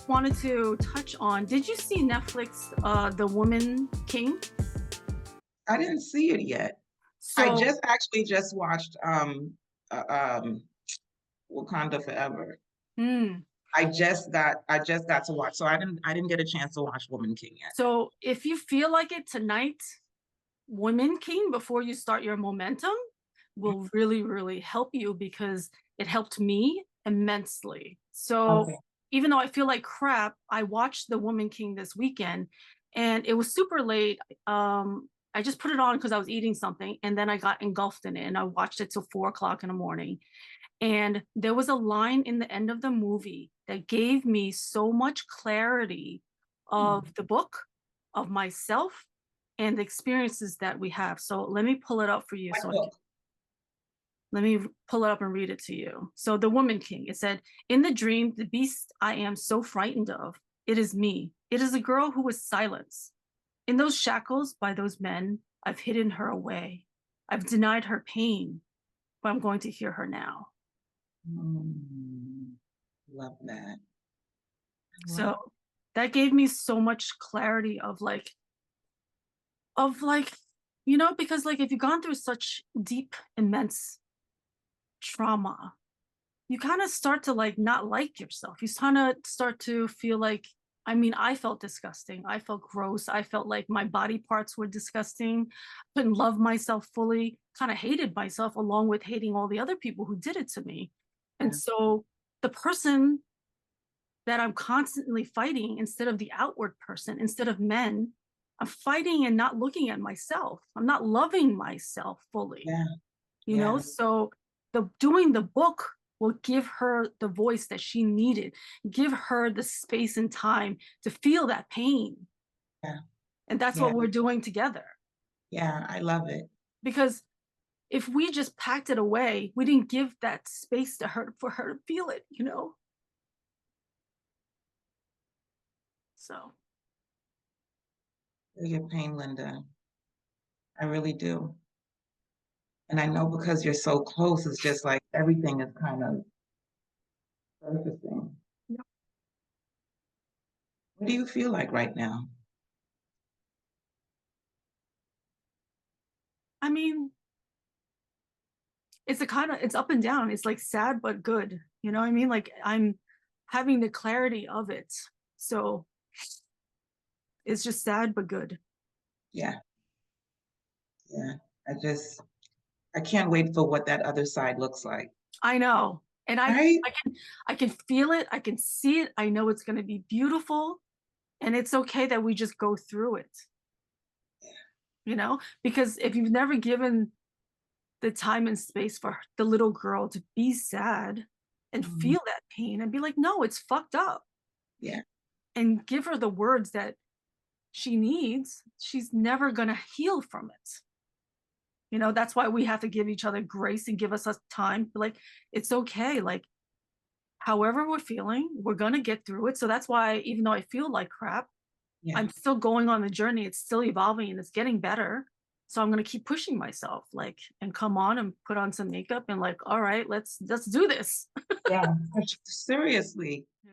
just wanted to touch on, did you see Netflix, The Woman King? I didn't see it yet. I So, just actually just watched uh, um Wakanda Forever. hmm. I just got to watch, so I didn't get a chance to watch Woman King yet. So if you feel like it tonight, Woman King, before you start your momentum, will really, really help you because it helped me immensely. So Okay. even though I feel like crap, I watched The Woman King this weekend and it was super late. I just put it on because I was eating something and then I got engulfed in it and I watched it till 4 o'clock in the morning. And there was a line in the end of the movie that gave me so much clarity of the book, of myself, and the experiences that we have. So let me pull it up for you. What So book? let me pull it up and read it to you. So The Woman King, it said, in the dream, the beast I am so frightened of, it is me. It is a girl who was silenced. In those shackles by those men, I've hidden her away. I've denied her pain, but I'm going to hear her now. Mm, love that. Love. So that gave me so much clarity of like, because like if you've gone through such deep, immense trauma, you kind of start to like not like yourself. You kind of start to feel like, I mean, I felt disgusting. I felt gross. I felt like my body parts were disgusting. Couldn't love myself fully, kind of hated myself along with hating all the other people who did it to me. And Yeah. so the person that I'm constantly fighting instead of the outward person, instead of men, I'm fighting and not looking at myself. I'm not loving myself fully, Yeah. you know? Yeah. So the doing the book will give her the voice that she needed, give her the space and time to feel that pain. Yeah. And that's Yeah. what we're doing together. Yeah. I love it. Because if we just packed it away, we didn't give that space to her for her to feel it, you know? So Feel your pain, Linda. I really do. And I know because you're so close, it's just like everything is kind of surfacing. What do you feel like right now? I mean, it's up and down. It's like sad but good. You know what I mean? Like I'm having the clarity of it. So it's just sad but good. Yeah. Yeah. I just, I can't wait for what that other side looks like. I know. And Right? I can feel it. I can see it. I know it's going to be beautiful. And it's okay that we just go through it, because if you've never given the time and space for the little girl to be sad and Mhm. feel that pain and be like, no, it's fucked up, Yeah. and give her the words that she needs, she's never going to heal from it. That's why we have to give each other grace and give us time. Like, it's okay. Like, however we're feeling, we're going to get through it. So that's why, even though I feel like crap, Yeah. I'm still going on the journey. It's still evolving and it's getting better. So I'm going to keep pushing myself, like, and come on and put on some makeup and like, all right, let's do this. Yeah. Seriously. Yeah.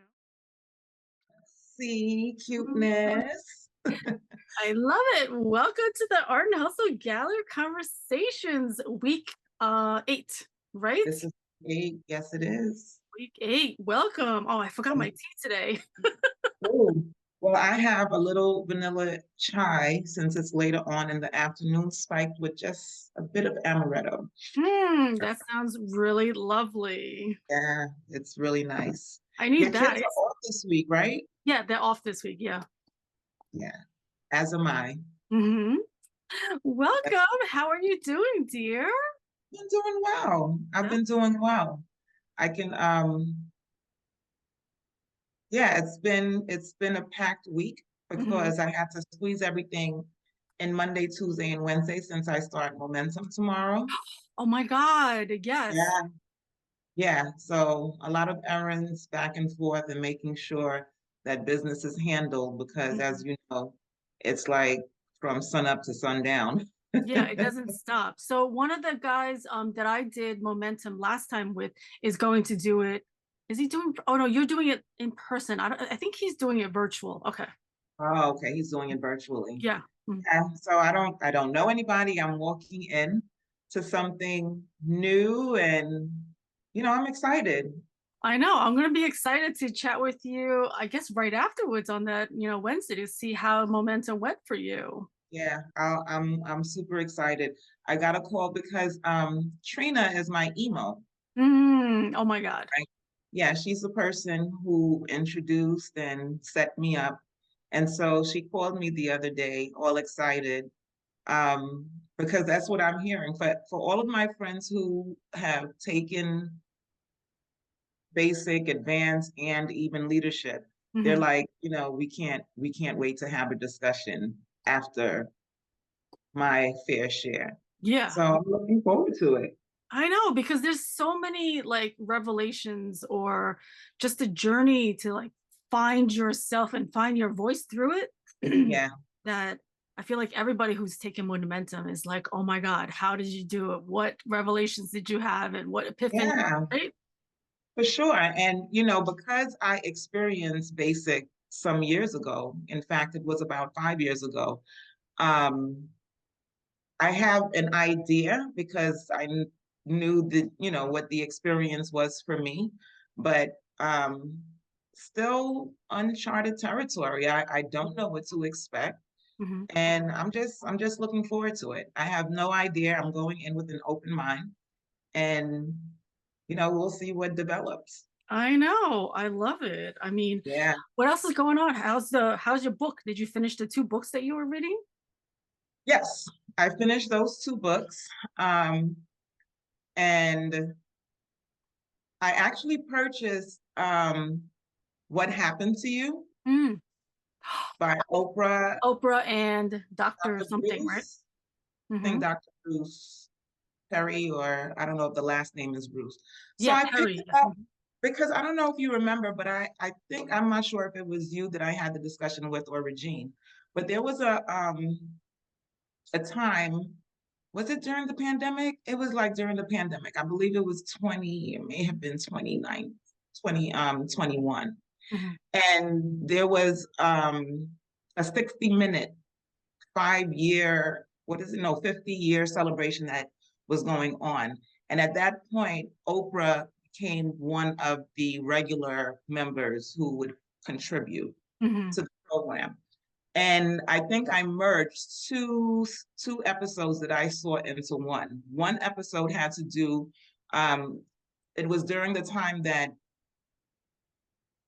See, cuteness. I love it. Welcome to the Art and Hustle Gallery Conversations, week 8, right? This is 8. Yes, it is. Week 8. Welcome. Oh, I forgot my Um, tea today. oh, well, I have a little vanilla chai since it's later on in the afternoon, spiked with just a bit of amaretto. That sounds really lovely. Yeah, it's really nice. I Your need kids that. are off this week, right? Yeah, they're off this week. Yeah. Yeah, as am I. hmm I've Welcome. How are you doing, dear? been doing well. I've That- been doing well. I can yeah, it's been a packed week mhm. because I had to squeeze everything in Monday, Tuesday, and Wednesday since I start Momentum tomorrow. Oh my God. Yes. Yeah, yeah. So a lot of errands back and forth and making sure that business is handled because as Mhm. you know, it's like from sun up to sundown. Yeah, it doesn't stop. So one of the guys that I did Momentum last time with is going to do it. Is he doing? Oh no, you're doing it in person. I think he's doing it virtual. Okay. Oh, okay, he's doing it virtually. Yeah. Mm. Yeah, so I don't know anybody. I'm walking in to something new and I'm excited. I know. I'm going to be excited to chat with you, I guess, right afterwards on that, Wednesday to see how momentum went for you. Yeah, I'm super excited. I got a call because Trina is my emo, Oh my God. right? Yeah, she's the person who introduced and set me up. And so she called me the other day, all excited, um, because that's what I'm hearing. For all of my friends who have taken basic, advanced, and even leadership, they're Hmm. like, we can't wait to have a discussion after my fair share. Yeah. So I'm looking forward to it. I know because there's so many like revelations or just a journey to like find yourself and find your voice through it Yeah, that I feel like everybody who's taken momentum is like, oh my God, how did you do it? What revelations did you have and what epiphany, yeah, right? for sure. And because I experienced basic some years ago, in fact, it was about 5 years ago, um, I have an idea because knew that, what the experience was for me, but still uncharted territory. I don't know what to expect. Hmm. And I'm just looking forward to it. I have no idea. I'm going in with an open mind and we'll see what develops. I know. I love it. I mean, Yeah. what else is going on? How's your book? Did you finish the two books that you were reading? Yes, I finished those two books. And I actually purchased What Happened to You Mm. by Oprah, Oprah and Dr. Dr. something, right? Bruce. I Hmm. think Dr. Bruce Perry, or I don't know if the last name is Bruce. So Yeah, I picked Perry. it Yeah. up because I don't know if you remember, but I think I'm not sure if it was you that I had the discussion with or Regine, but there was a time, was it during the pandemic? It was like during the pandemic. I believe it was 20, it may have been 29, 21. Hmm. And there was a 60-minute 5 year, what is it? No, 50-year celebration that was going on. And at that point, Oprah became one of the regular members who would contribute Hmm. to the program. And I think I merged two episodes that I saw into one. One episode had to do, um, it was during the time that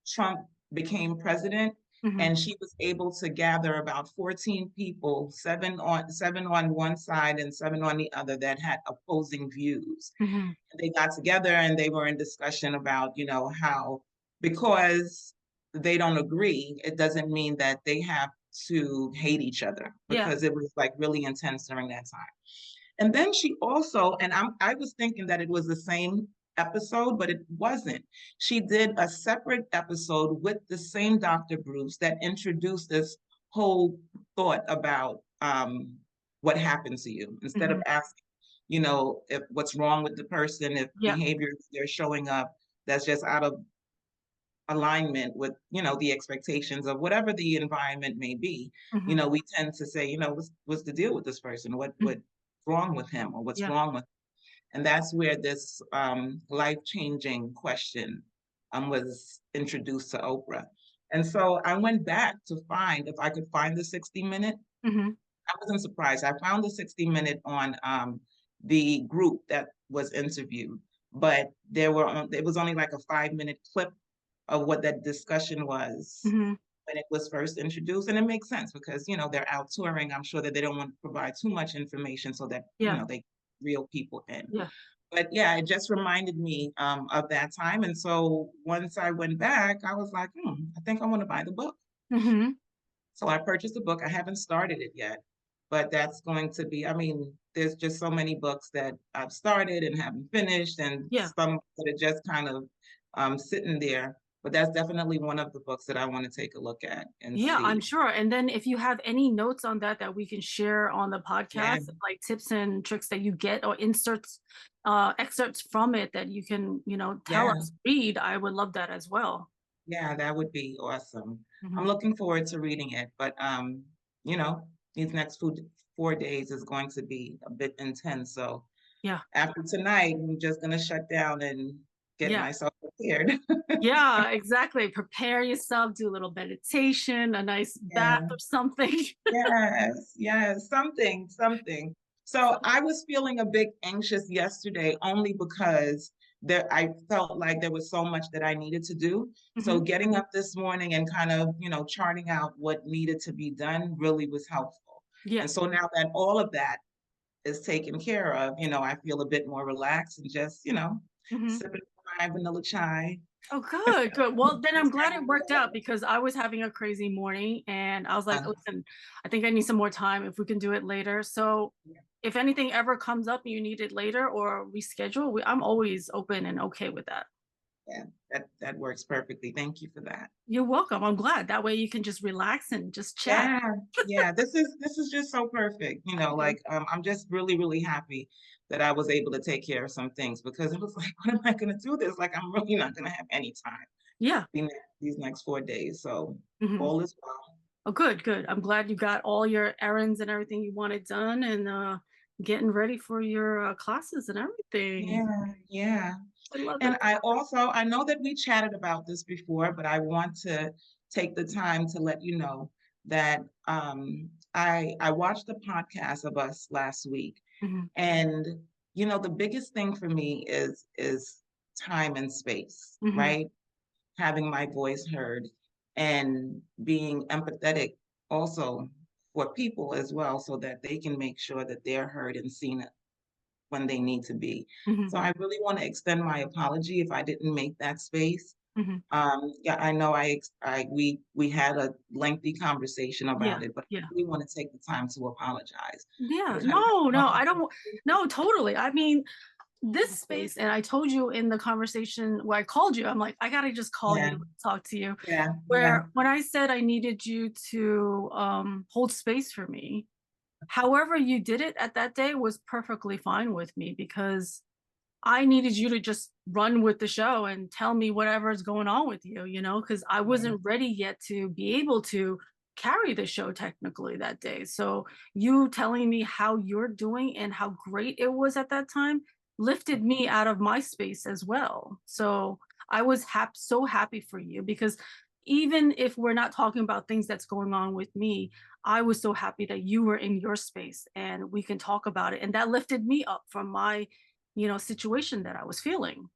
Trump became president, Hmm. and she was able to gather about 14 people, seven on one side and seven on the other, that had opposing views. Hmm. And they got together and they were in discussion about, how because they don't agree, it doesn't mean that they have to hate each other, Yeah. because it was like really intense during that time. And then she also, and I was thinking that it was the same episode, but it wasn't. She did a separate episode with the same Dr. Bruce that introduced this whole thought about what happened to you, instead of Hmm. asking, if what's wrong with the person, if Yeah. behaviors they're showing up that's just out of alignment with, the expectations of whatever the environment may be. Hmm. We tend to say, what's the deal with this person? What's wrong with him, or what's Yeah. wrong with, and that's where this life-changing question was introduced to Oprah. And so I went back to find if I could find the 60-minute. Hmm. I wasn't surprised. I found the 60-minute on the group that was interviewed, but it was only like a 5-minute clip of what that discussion was Hmm. when it was first introduced. And it makes sense because, they're out touring. I'm sure that they don't want to provide too much information so that, Yeah. they reel people in. Yeah. But yeah, it just reminded me of that time. And so once I went back, I was like, I think I want to buy the book. Hmm. So I purchased the book. I haven't started it yet, but that's going to be, I mean, there's just so many books that I've started and haven't finished, and Yeah. some that are just kind of sitting there. but that's definitely one of the books that I want to take a look at and Yeah, I'm see. sure. And then if you have any notes on that that we can share on the Yeah, podcast, like tips and tricks that you get or inserts, excerpts from it that you can, tell yeah, us, read, I would love that as well. yeah, that would be awesome. I'm Mhm. looking forward to reading it, but you know, these next 4 days is going to be a bit intense. So Yeah. after tonight, I'm just gonna shut down and get Yeah. myself prepared. Yeah, exactly. Prepare yourself, do a little meditation, a nice bath Yeah. or something. Yes, yes, something, something. So I was feeling a bit anxious yesterday only because I felt like there was so much that I needed to do. So Mhm. getting up this morning and kind of, charting out what needed to be done really was helpful. Yeah. And so now that all of that is taken care of, I feel a bit more relaxed and just, Mhm. sipping my vanilla chai. Oh, good, good. Well, then I'm Just glad having it a worked out moment. because I was having a crazy morning and I was like, Uh, listen, I think I need some more time if we can do it later. So if anything ever comes up and you need it later or reschedule, I'm always open and okay with that. yeah, that works perfectly. Thank you for that. You're welcome. I'm glad. That way you can just relax and just chat. Yeah, yeah, this is just so perfect, Yeah. like, I'm just really, really happy that I was able to take care of some things because it was like, "What am I gonna do this?" Like, I'm really not gonna have any time Yeah. these next 4 days, so Mhm. all is well. Oh, good, good. I'm glad you got all your errands and everything you wanted done and getting ready for your classes and everything. Yeah, yeah, I love and it. I know that we chatted about this before, but I want to take the time to let you know that, I watched a podcast of us last week. Mhm. And, the biggest thing for me is time and space, Mhm. right? Having my voice heard and being empathetic also for people as well so that they can make sure that they're heard and seen when they need to be. Mhm. So I really want to extend my apology if I didn't make that space. Mhm. Yeah, I know we had a lengthy conversation Yeah. about it, but I Yeah. really want to take the time to apologize Yeah. because No, no, I don't. No, totally. I mean, this space, and I told you in the conversation where I called you, I'm like, I gotta just call you yeah, and talk to you. yeah, yeah, Where when I said I needed you to hold space for me, however you did it at that day was perfectly fine with me because I needed you to just run with the show and tell me whatever is going on with you, because I yeah, wasn't ready yet to be able to carry the show technically that day. So you telling me how you're doing and how great it was at that time lifted me out of my space as well. So I was so happy for you because even if we're not talking about things that's going on with me, I was so happy that you were in your space and we can talk about it. And that lifted me up from my situation that I was feeling.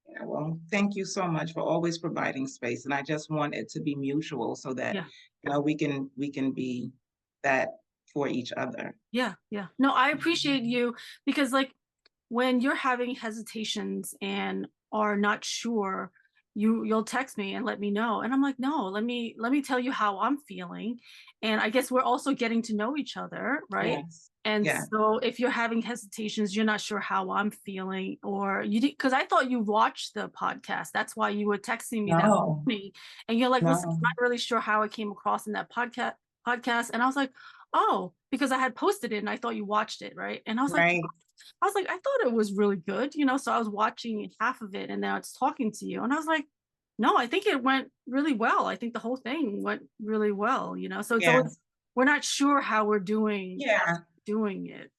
yeah. Well, thank you so much for always providing space, and I just want it to be mutual so that Yeah. we can be that for each other. Yeah. Yeah. No, I appreciate you because like when you're having hesitations and are not sure, you'll text me and let me know. And I'm like, no, let me tell you how I'm feeling. And I guess we're also getting to know each other, right? Yes, And yeah. so if you're having hesitations, you're not sure how I'm feeling, or you did because I thought you watched the podcast. That's why you were texting me that No, morning. And you're like, listen, I'm no, not really sure how I came across in that podcast. And I was like, oh, because I had posted it and I thought you watched it, right? And right. I was like, I thought it was really good, so I was watching half of it and now it's talking to you. And I was like, no, I think it went really well. I think the whole thing went really well. So it's always Yes, we're not sure how we're yeah, doing it.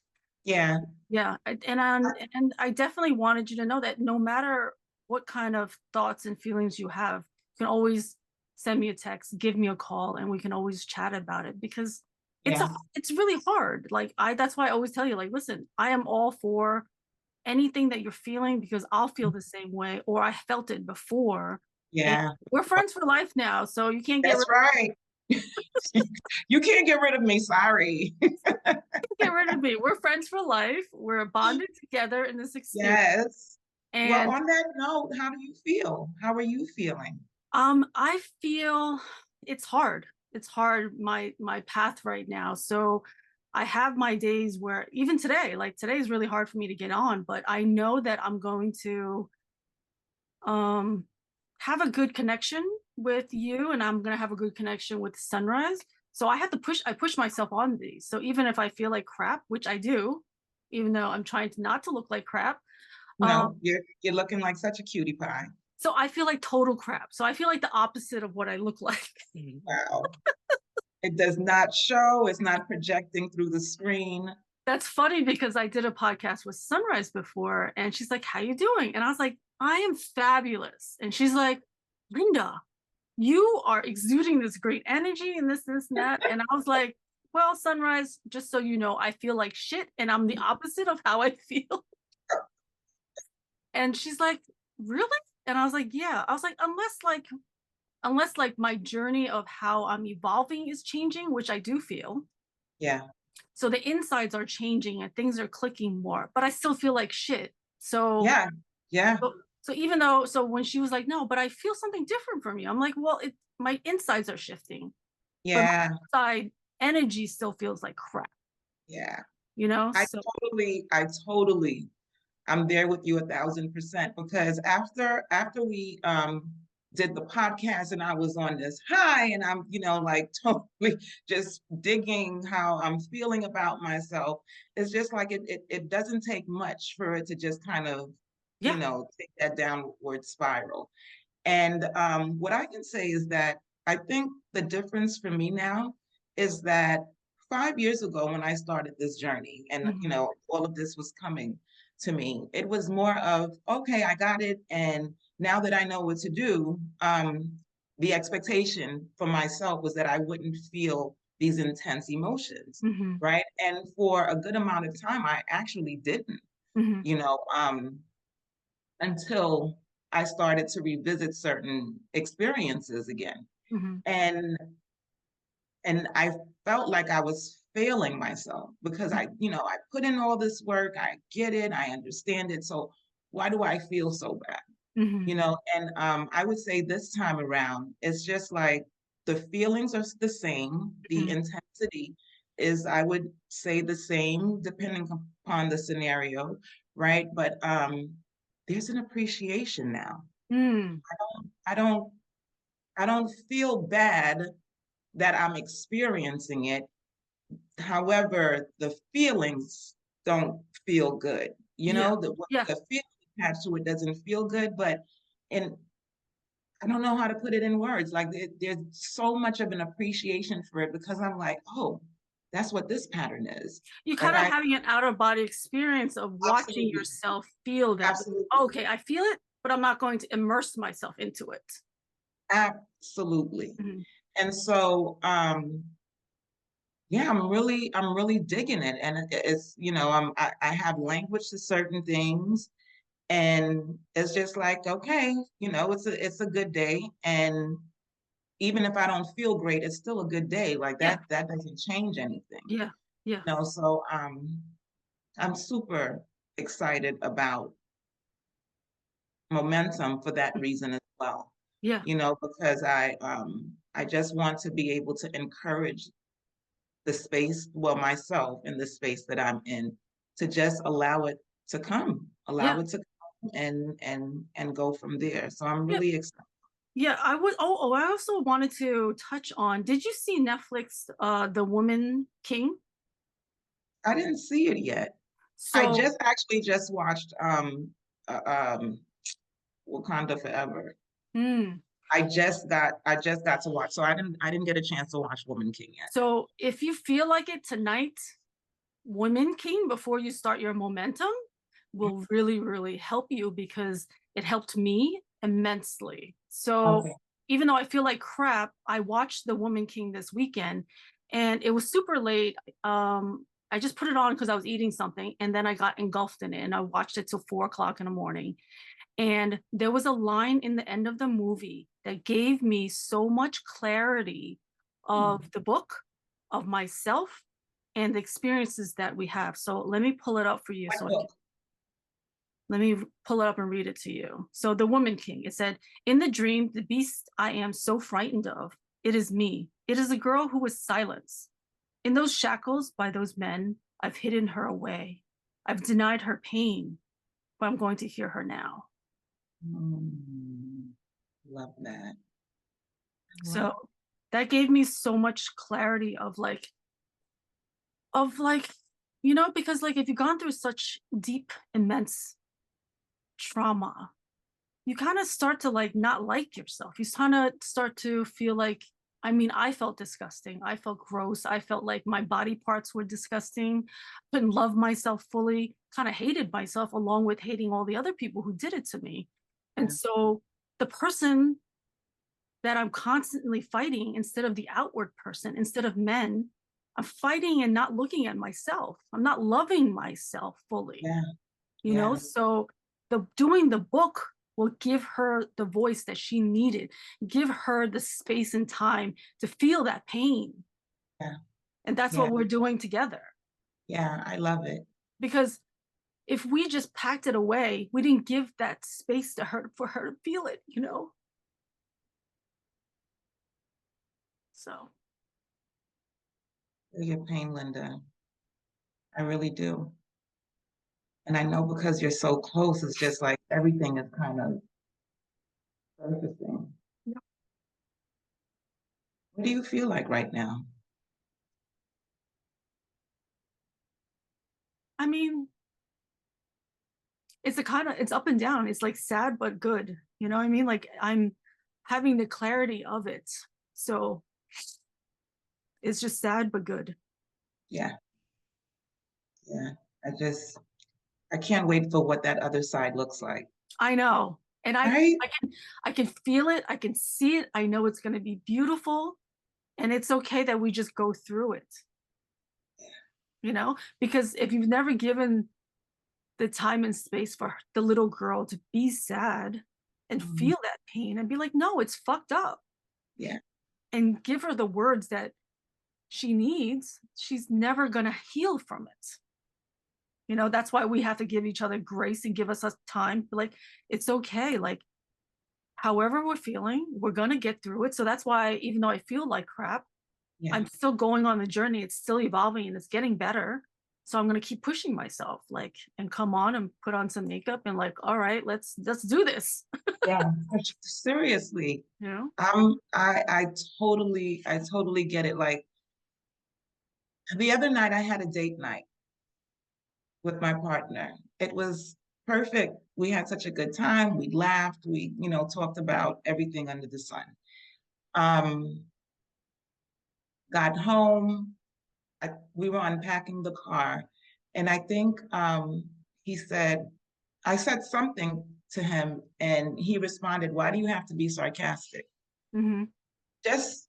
yeah, Yeah. And I definitely wanted you to know that no matter what kind of thoughts and feelings you have, you can always send me a text, give me a call, and we can always chat about it because yes, it's really hard. Like that's why I always tell you, like, listen, I am all for anything that you're feeling because I'll feel the same way or I felt it before. And yeah. we're friends for life now, so you can't That's right. You can't get rid of me. Sorry. get rid of me. We're friends for life. We're bonded together in this experience. Yes. Well, And on that note, how do you feel? How are you feeling? I feel it's hard. It's hard my path right now. So I have my days where even today, like today is really hard for me to get on, but I know that I'm going to um have a good connection with you, and I'm gonna have a good connection with sunrise. So I push myself on these. So even if I feel like crap, which I do, even though I'm trying to not to look like crap, um, No, you're looking like such a cutie pie. so I feel like total crap. So I feel like the opposite of what I look like. Wow. It does not show, it's not projecting through the screen. That's funny because I did a podcast with Sunrise before, and she's like, "How you doing?" And I was like, "I am fabulous." And she's like, "Linda, you are exuding this great energy and this, and that." And I was like, "Well, Sunrise, just so you know, I feel like shit, and I'm the opposite of how I feel." And she's like, "Really?" And I was like, "Yeah." I was like, unless like my journey of how I'm evolving is changing, which I do feel. Yeah, So the insides are changing and things are clicking more, but I still feel like shit. So yeah, yeah, so even though, so when she was like, "No, but I feel something different from you," I'm like, "Well, my insides are shifting, but yeah, my outside energy still feels like crap, yeah. you know?" I So totally, I'm there with you 1,000% because after we did the podcast and I was on this high and I'm, like totally just digging how I'm feeling about myself. It's just like it doesn't take much for it to just kind of, yeah. take that downward spiral. And what I can say is that I think the difference for me now is that 5 years ago when I started this journey and Mhm. all of this was coming to me, it was more of, okay, I got it. And now that I know what to do, the expectation for myself was that I wouldn't feel these intense emotions, Mhm. right? And for a good amount of time, I actually didn't, Mhm. you know, um, until I started to revisit certain experiences again. Mhm. And and I felt like I was failing myself because Mhm. I put in all this work, I get it, I understand it. So why do I feel so bad? Mhm. And I would say this time around, it's just like the feelings are the same, the Mhm. intensity is, I would say, the same depending upon the scenario, right? But there's an appreciation now. Mm. I don't I don't feel bad that I'm experiencing it. However, the feelings don't feel good. Yeah. Yeah. The feeling attached to it doesn't feel good, but and I don't know how to put it in words. Like there's so much of an appreciation for it because I'm like, oh, that's what this pattern is. You Like kind of I having an out of body experience of watching absolutely, yourself feel that. absolutely, Okay, I feel it, but I'm not going to immerse myself into it. absolutely. Mhm. And so yeah, I'm really digging it. And it's, I have language to certain things. And it's just like, okay, it's a good day. And even if I don't feel great, it's still a good day. Like Yeah. that doesn't change anything. Yeah. Yeah. So I'm super excited about momentum for that reason as well. Yeah. Because I just want to be able to encourage the space, well, myself in the space that I'm in, to just allow it to come, Yeah. allow it to come and go from there. So I'm Yeah. really excited. Yeah. I would I also wanted to touch on, did you see Netflix The Woman King? I didn't see it yet. I So just actually just watched uh, um Wakanda Forever. mm, I just got to watch. So I didn't get a chance to watch Woman King yet. so if you feel like it tonight, Woman King, before you start your momentum, will really, really help you because it helped me immensely. So Okay. even though I feel like crap, I watched The Woman King this weekend and it was super late. I just put it on because I was eating something and then I got engulfed in it and I watched it till 4 o'clock in the morning. And there was a line in the end of the movie that gave me so much clarity of the book, of myself, and the experiences that we have. So let me pull it up for you. What So book? let me pull it up and read it to you. So the Woman King, it said, "In the dream, the beast I am so frightened of, it is me. It is a girl who was silenced. In those shackles by those men, I've hidden her away. I've denied her pain, but I'm going to hear her now." Mm. Love that. So Wow. that gave me so much clarity of like, you know, because like if you've gone through such deep, immense trauma, you kind of start to like not like yourself. You kind of start to feel like, I mean, I felt disgusting. I felt gross. I felt like my body parts were disgusting. Couldn't love myself fully, kind of hated myself along with hating all the other people who did it to me. And Yeah. so the person that I'm constantly fighting instead of the outward person, instead of men, I'm fighting and not looking at myself. I'm not loving myself fully, Yeah. you know? Yeah. So the doing the book will give her the voice that she needed, give her the space and time to feel that pain. Yeah. And that's Yeah. what we're doing together. Yeah. I love it. Because if we just packed it away, we didn't give that space to her for her to feel it, you know? So Feel your pain, Linda. I really do. And I know because you're so close, it's just like everything is kind of surfacing. yeah. What do you feel like right now? I mean, it's a kind of it's up and down. It's like sad but good. You know what I mean? Like I'm having the clarity of it. So it's just sad but good. Yeah. Yeah. I just, I can't wait for what that other side looks like. I know. And Right? I can feel it. I can see it. I know it's going to be beautiful. And it's okay that we just go through it, you know? Because if you've never given the time and space for the little girl to be sad and Mhm. feel that pain and be like, no, it's fucked up, Yeah. and give her the words that she needs, she's never going to heal from it. You know, that's why we have to give each other grace and give us time. Like, it's okay. Like, however we're feeling, we're going to get through it. So that's why, even though I feel like crap, Yeah. I'm still going on the journey. It's still evolving and it's getting better. So I'm going to keep pushing myself, like, and come on and put on some makeup and like, all right, let's do this. Yeah. Seriously. You know? I totally get it. Like the other night I had a date night with my partner. It was perfect. We had such a good time. We laughed. We, talked about everything under the sun. Um, got home. We were unpacking the car, and I think he said, I said something to him, and he responded, "Why do you have to be sarcastic?" Mm-hmm. Just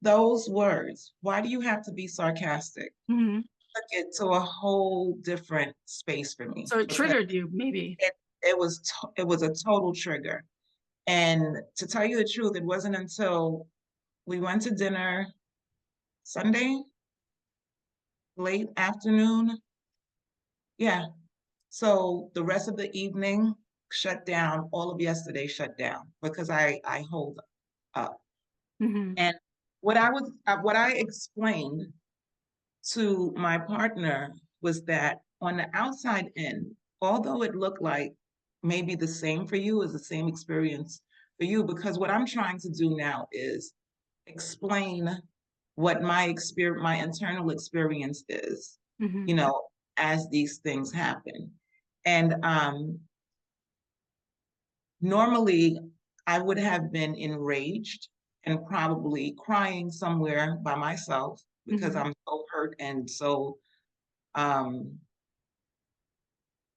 those words. Why do you have to be sarcastic? Mm-hmm. Took it to a whole different space for me So it because triggered you, maybe. it was a total trigger. And to tell you the truth, it wasn't until we went to dinner Sunday, late afternoon. Yeah. So the rest of the evening shut down. All of yesterday shut down because I hold up. Mm-hmm. And what I explained to my partner was that on the outside end, although it looked like maybe the same for you, is the same experience for you, because what I'm trying to do now is explain what my internal experience is, Mm-hmm. you know, as these things happen. And normally I would have been enraged and probably crying somewhere by myself because Mm-hmm. I'm so hurt and so um,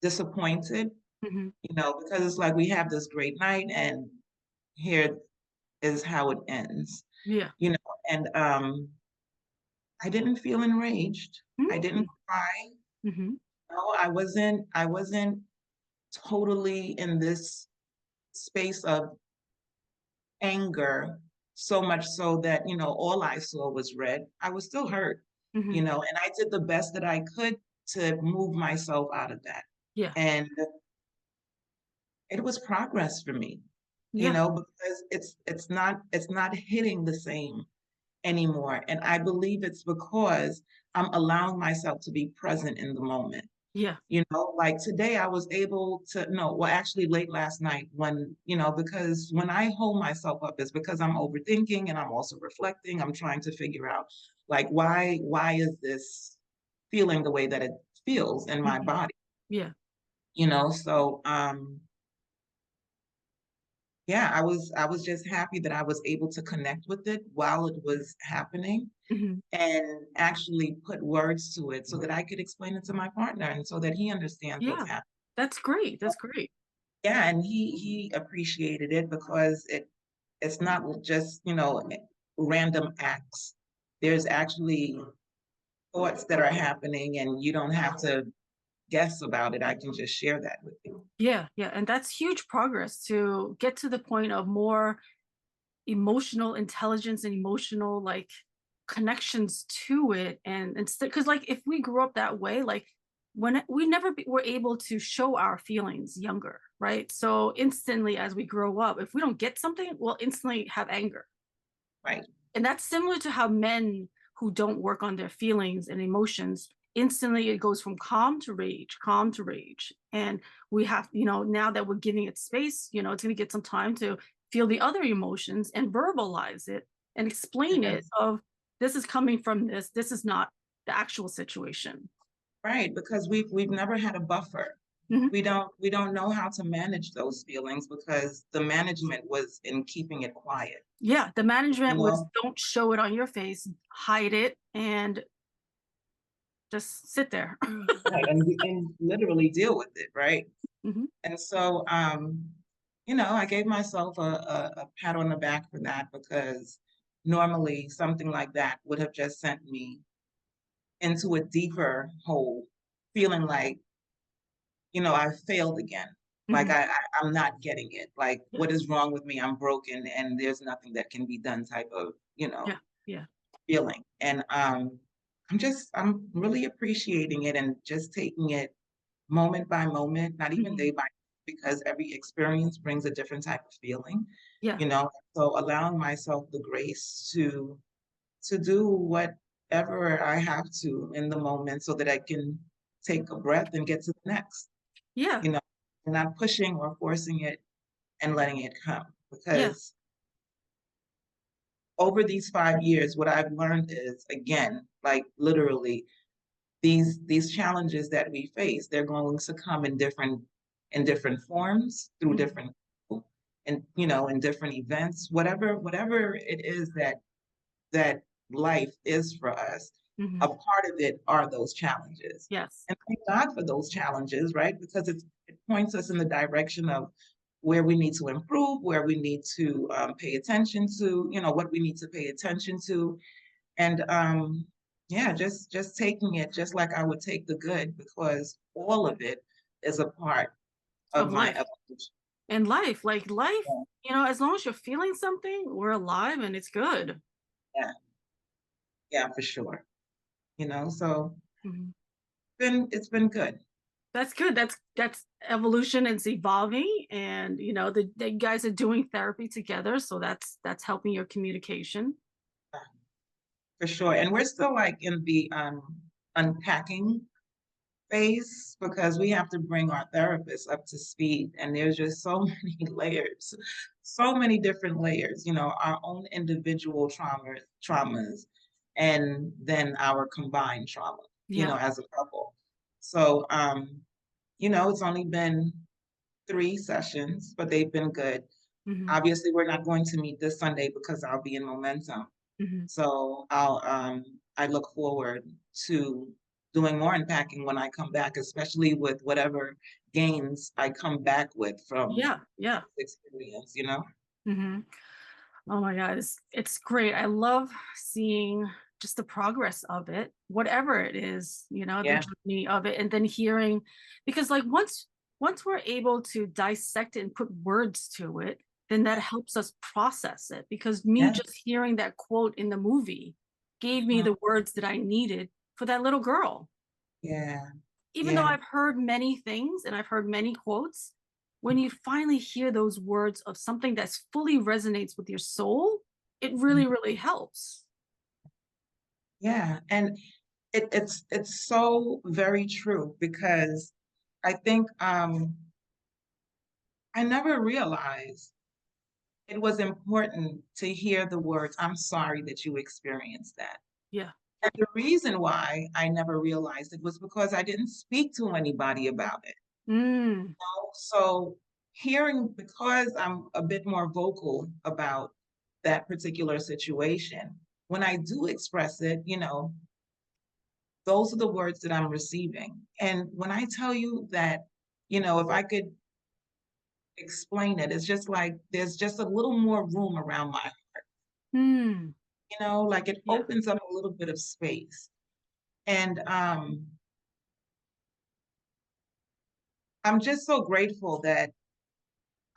disappointed, Mm-hmm. because it's like we have this great night and here is how it ends, Yeah. you know, and I didn't feel enraged. I Mm-hmm. didn't cry. Mm-hmm. No, I wasn't totally in this space of anger, so much so that, all I saw was red. I was still hurt, Mm-hmm. and I did the best that I could to move myself out of that. Yeah. And it was progress for me, Yeah. because it's not hitting the same anymore. And I believe it's because I'm allowing myself to be present in the moment. Yeah. Like today I was able to, no, well, actually late last night when, because when I hold myself up, it's because I'm overthinking and I'm also reflecting. I'm trying to figure out like why is this feeling the way that it feels in my Mhm. body, Yeah. So yeah, I was just happy that I was able to connect with it while it was happening Mhm. and actually put words to it so that I could explain it to my partner and so that he understands what's Yeah. happening. That's great. That's great. Yeah, and he appreciated it because it's not just, random acts. There's actually thoughts that are happening and you don't have to guess about it. I can just share that with you. Yeah, yeah, and that's huge progress to get to the point of more emotional intelligence and emotional like connections to it. And instead, because like if we grew up that way, like we never were able to show our feelings younger, right? So instantly as we grow up, if we don't get something, we'll instantly have anger. Right. And that's similar to how men who don't work on their feelings and emotions, instantly it goes from calm to rage. And we have, now that we're giving it space, it's going to get some time to feel the other emotions and verbalize it and explain it Yes. of this is coming from this is not the actual situation. Right, because we've never had a buffer. Mhm. We don't know how to manage those feelings because the management was in keeping it quiet, Yeah, the you management was know? don't show it on your face, hide it, and just sit there. Right, and literally deal with it, right? Mhm. And so, I gave myself a pat on the back for that because normally something like that would have just sent me into a deeper hole, feeling like, I failed again. Like Mhm. I'm not getting it. Like, Yeah, what is wrong with me? I'm broken and there's nothing that can be done type of, yeah, yeah. feeling. And I'm really appreciating it and just taking it moment by moment, not even day Mhm. by because every experience brings a different type of feeling, Yeah. So allowing myself the grace to do whatever I have to in the moment so that I can take a breath and get to the next, Yeah. you know, and not pushing or forcing it and letting it come. Yeah. Because over these 5 years, what I've learned is again, like literally these challenges that we face, they're going to come in different forms through Mhm. different people and in different events, whatever it is that life is for us. A Mhm. part of it are those challenges. Yes. And thank God for those challenges, right? Because it points us in the direction of where we need to improve, where we need to pay attention to, what we need to pay attention to. And yeah, just taking it just like I would take the good, because all of it is a part of Of my life. evolution. And life, like life, Yeah, as long as you're feeling something, we're alive and it's good. yeah, yeah, for sure. So Mhm. it's been good. That's good. That's evolution. It's evolving, and the guys are doing therapy together, so that's helping your communication. For sure. And we're still like in the unpacking phase because we have to bring our therapists up to speed. And there's just so many layers, so many different layers, our own individual traumas, and then our combined trauma, Yeah. as a couple. So, it's only been 3 sessions, but they've been good. Hmm. Obviously, we're not going to meet this Sunday because I'll be in Momentum. Hmm. So I look forward to doing more unpacking when I come back, especially with whatever gains I come back with from Yeah. Yeah. this experience. Hmm. Oh my God, it's great. I love seeing just the progress of it, whatever it is, the Yeah. journey of it, and then hearing, because like once we're able to dissect it and put words to it, then that helps us process it. Because me Yeah. just hearing that quote in the movie gave me Mhm. the words that I needed for that little girl. Yeah. Even though Yeah. I've heard many things and I've heard many quotes, when you finally hear those words of something that's fully resonates with your soul, it Mhm. really, really helps. Yeah. And it's so very true, because I think I never realized it was important to hear the words, "I'm sorry that you experienced that." Yeah. And the reason why I never realized it was because I didn't speak to anybody about it. Mm. So hearing, because I'm a bit more vocal about that particular situation, when I do express it, those are the words that I'm receiving. And when I tell you that, if I could explain it, it's just like there's just a little more room around my, Mm. like it Yeah. opens up a little bit of space. And I'm just so grateful that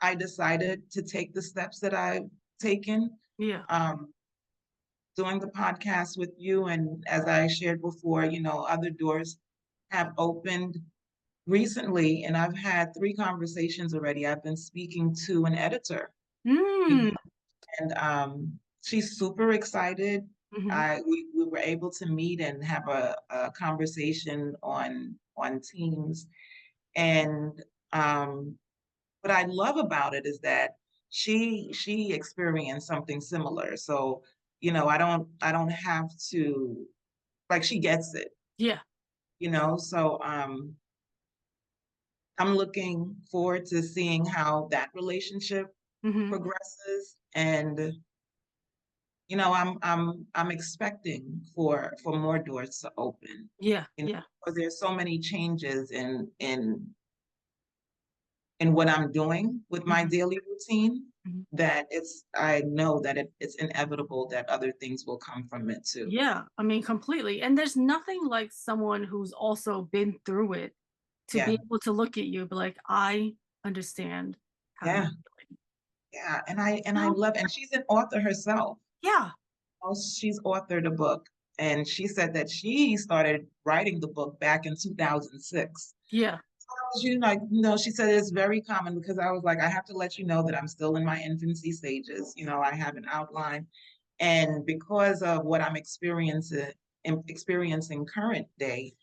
I decided to take the steps that I've taken. Yeah. Um, Doing the podcast with you, and as I shared before, other doors have opened recently, and I've had 3 conversations already. I've been speaking to an editor, you Mm. know, and she's super excited. Hmm. We were able to meet and have a conversation on Teams, and what I love about it is that she experienced something similar. So, I don't have to, like, she gets it, Yeah. So I'm looking forward to seeing how that relationship Hmm. progresses. And I'm expecting for more doors to open, Yeah. Yeah. because there's so many changes in what I'm doing with my Hmm. daily routine, Hmm. that I know that it's inevitable that other things will come from it too. Yeah. I mean, completely. And there's nothing like someone who's also been through it to be Yeah, able to look at you, be like, I understand how you're yeah, feeling. yeah. And I No. love, and she's an author herself. Yeah. She's authored a book, and she said that she started writing the book back in 2006. Yeah. She said it's very common, because I was like, I have to let you know that I'm still in my infancy stages. I have an outline. And because of what I'm experiencing current day,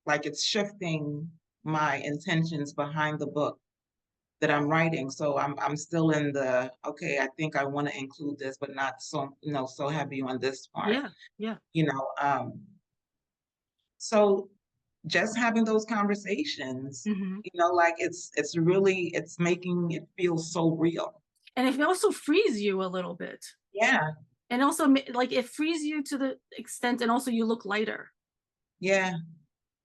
like, it's shifting my intentions behind the book that I'm writing. So I'm still in the, okay, I think I want to include this, but not so heavy on this part. Yeah. Yeah. You know, um, so just having those conversations, Hmm. like, it's making it feel so real. And it also frees you a little bit. Yeah, And also, like, it frees you to the extent, and also you look lighter. yeah.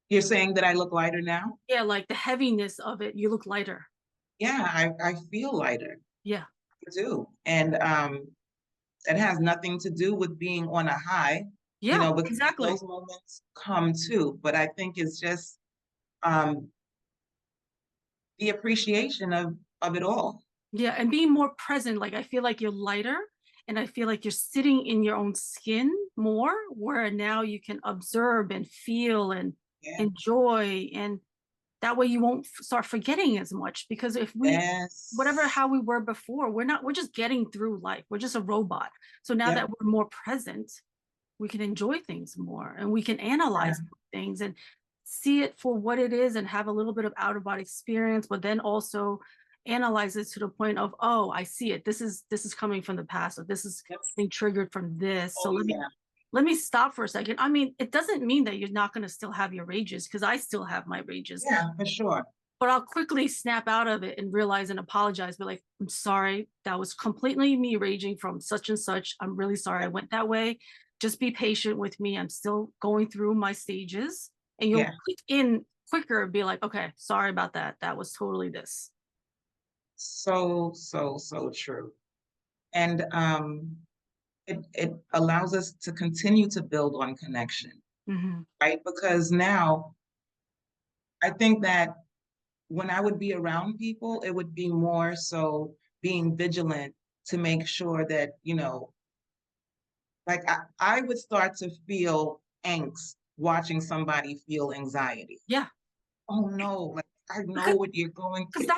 You're saying that I look lighter now? Yeah, like the heaviness of it, you look lighter. Yeah, I feel lighter. Yeah. I do. And it has nothing to do with being on a high, Yeah, because exactly. those moments come too. But I think it's just um, the appreciation of it all. Yeah, and being more present, like I feel like you're lighter, and I feel like you're sitting in your own skin more, where now you can observe and feel and Yeah. enjoy, and that way you won't start forgetting as much, because if we whatever Yes. how we were before, we're just getting through life. We're just a robot. So now Yep. that we're more present, we can enjoy things more, and we can Yeah. analyze things and see it for what it is, and have a little bit of out of body experience, but then also analyze it to the point of, oh, I see it, this is coming from the past, or this is Yep. being triggered from this, so Oh, yeah. let me stop for a second. I mean, it doesn't mean that you're not going to still have your rages, because I still have my rages, Yeah, for sure. but I'll quickly snap out of it and realize and apologize, but like, I'm sorry, that was completely me raging from such and such. I'm really sorry I Yep. went that way. Just be patient with me. I'm still going through my stages. And you'll Yeah. click in quicker and be like, okay, sorry about that. That was totally this. So, so, so true. And it allows us to continue to build on connection, Hmm. right? Because now I think that when I would be around people, it would be more so being vigilant to make sure that, like, I would start to feel angst watching somebody feel anxiety. Yeah. Oh no, like, I know Because what you're going because through.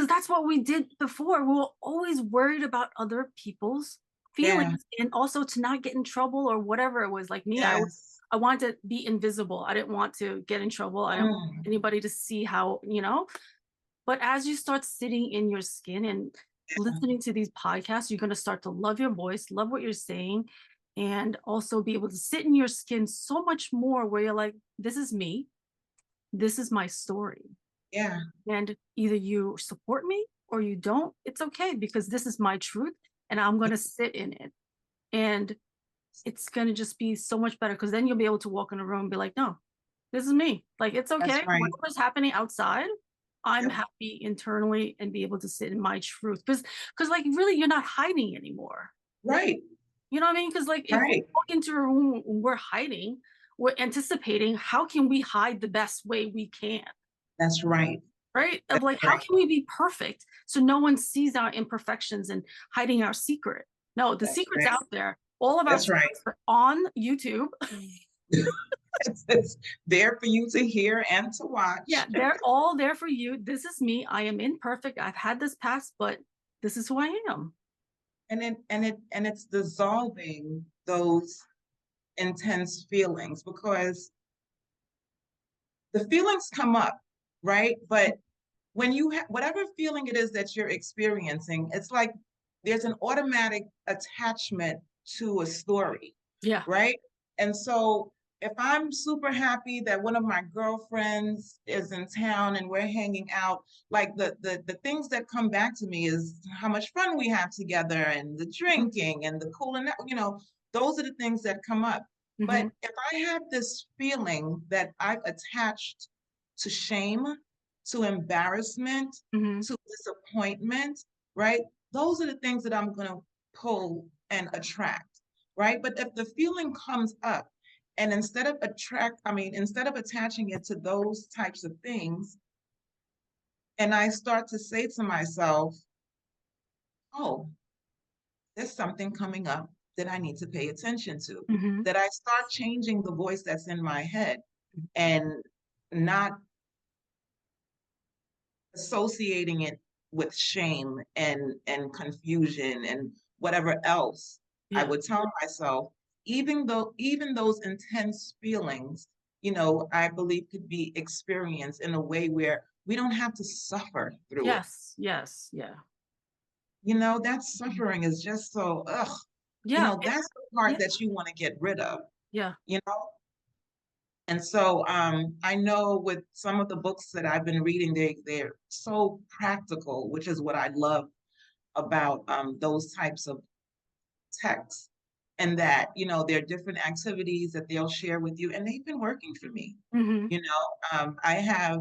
that's what we did before. We were always worried about other people's Yeah. feelings, and also to not get in trouble or whatever it was. Like me, Yes. I wanted to be invisible. I didn't want to get in trouble. I didn't want Mm. anybody to see how, but as you start sitting in your skin and listening to these podcasts, you're going to start to love your voice, love what you're saying, and also be able to sit in your skin so much more where you're like, this is me. This is my story. Yeah. And either you support me or you don't. It's okay, because this is my truth and I'm going to sit in it. And it's going to just be so much better, because then you'll be able to walk in a room and be like, no, this is me. Like, it's That's okay. right. Whatever's happening outside, I'm Yep. happy internally and be able to sit in my truth. Because like, really, you're not hiding anymore. Right. You know what I mean? Because like, if we Right. walk into a room and we're hiding, we're anticipating, how can we hide the best way we can? That's right. Right? Of That's like, how right. can we be perfect so no one sees our imperfections and hiding our secret? No, the That's secret's right. out there. All of our That's right. secrets are on YouTube. It's there for you to hear and to Yeah, watch. they're all there for you. This is me. I am imperfect. I've had this past, but this is who I am. And it's dissolving those intense feelings, because the feelings come up, right? But when you have whatever feeling it is that you're experiencing, it's like there's an automatic attachment to a story, Yeah. right? And so if I'm super happy that one of my girlfriends is in town and we're hanging out, like the things that come back to me is how much fun we have together and the drinking and the cooling, those are the things that come up. But Mm-hmm. if I have this feeling that I've attached to shame, to embarrassment, Mm-hmm. to disappointment, right? Those are the things that I'm going to pull and attract, right? But if the feeling comes up, and instead of attaching it to those types of things, and I start to say to myself, oh, there's something coming up that I need to pay attention to, Mm-hmm. that I start changing the voice that's in my head and not associating it with shame and confusion and whatever else. I Yeah. would tell myself, even those intense feelings, I believe could be experienced in a way where we don't have to suffer through it. Yes. Yes. Yeah. That suffering is just so Yeah. that's the part Yeah. that you want to get rid of, Yeah. you know And so I know with some of the books that I've been reading, they're so practical, which is what I love about those types of texts. And that, there are different activities that they'll share with you, and they've been working for me. Mm-hmm. I have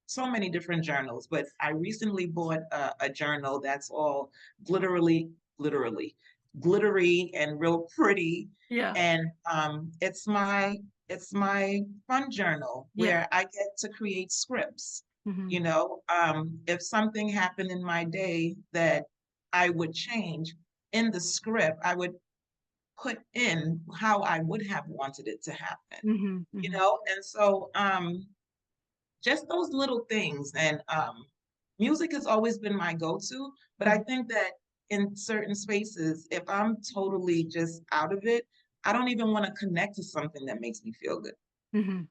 so many different journals, but I recently bought a journal that's all literally glittery and real pretty. Yeah. And it's my fun journal Yeah. where I get to create scripts. Mm-hmm. If something happened in my day that I would change in the script, I would put in how I would have wanted it to happen. Mm-hmm. Mm-hmm. And so just those little things. And music has always been my go-to, but I think that in certain spaces, if I'm totally just out of it, I don't even want to connect to something that makes me feel good. Mm-hmm.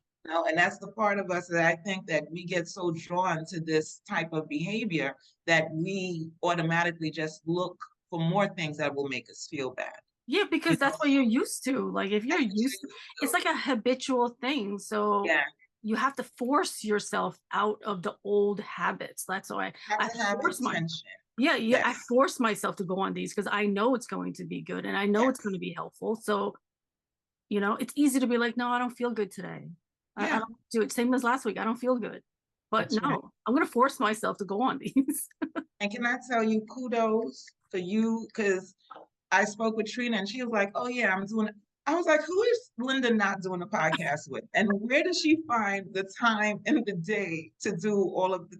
And that's the part of us that I think that we get so drawn to this type of behavior that we automatically just look for more things that will make us feel bad. Yeah, You because know, that's what you're used to. Like, if you're that's what used to, it's like a habitual thing. So yeah, you have to force yourself out of the old habits. That's why have I to have force my intention. yeah, yeah, I Yes. force myself to go on these because I know it's going to be good and I know it's going Yes. to be helpful. So, it's easy to be like, no, I don't feel good today. I Yeah, don't do it. Same as last week. I don't feel good. But that's right. no, I'm going to force myself to go on these. And can I tell you, kudos for you, because I spoke with Trina and she was like, oh yeah, I'm doing it. I was like, who is Linda not doing a podcast with? And where does she find the time in the day to do all of the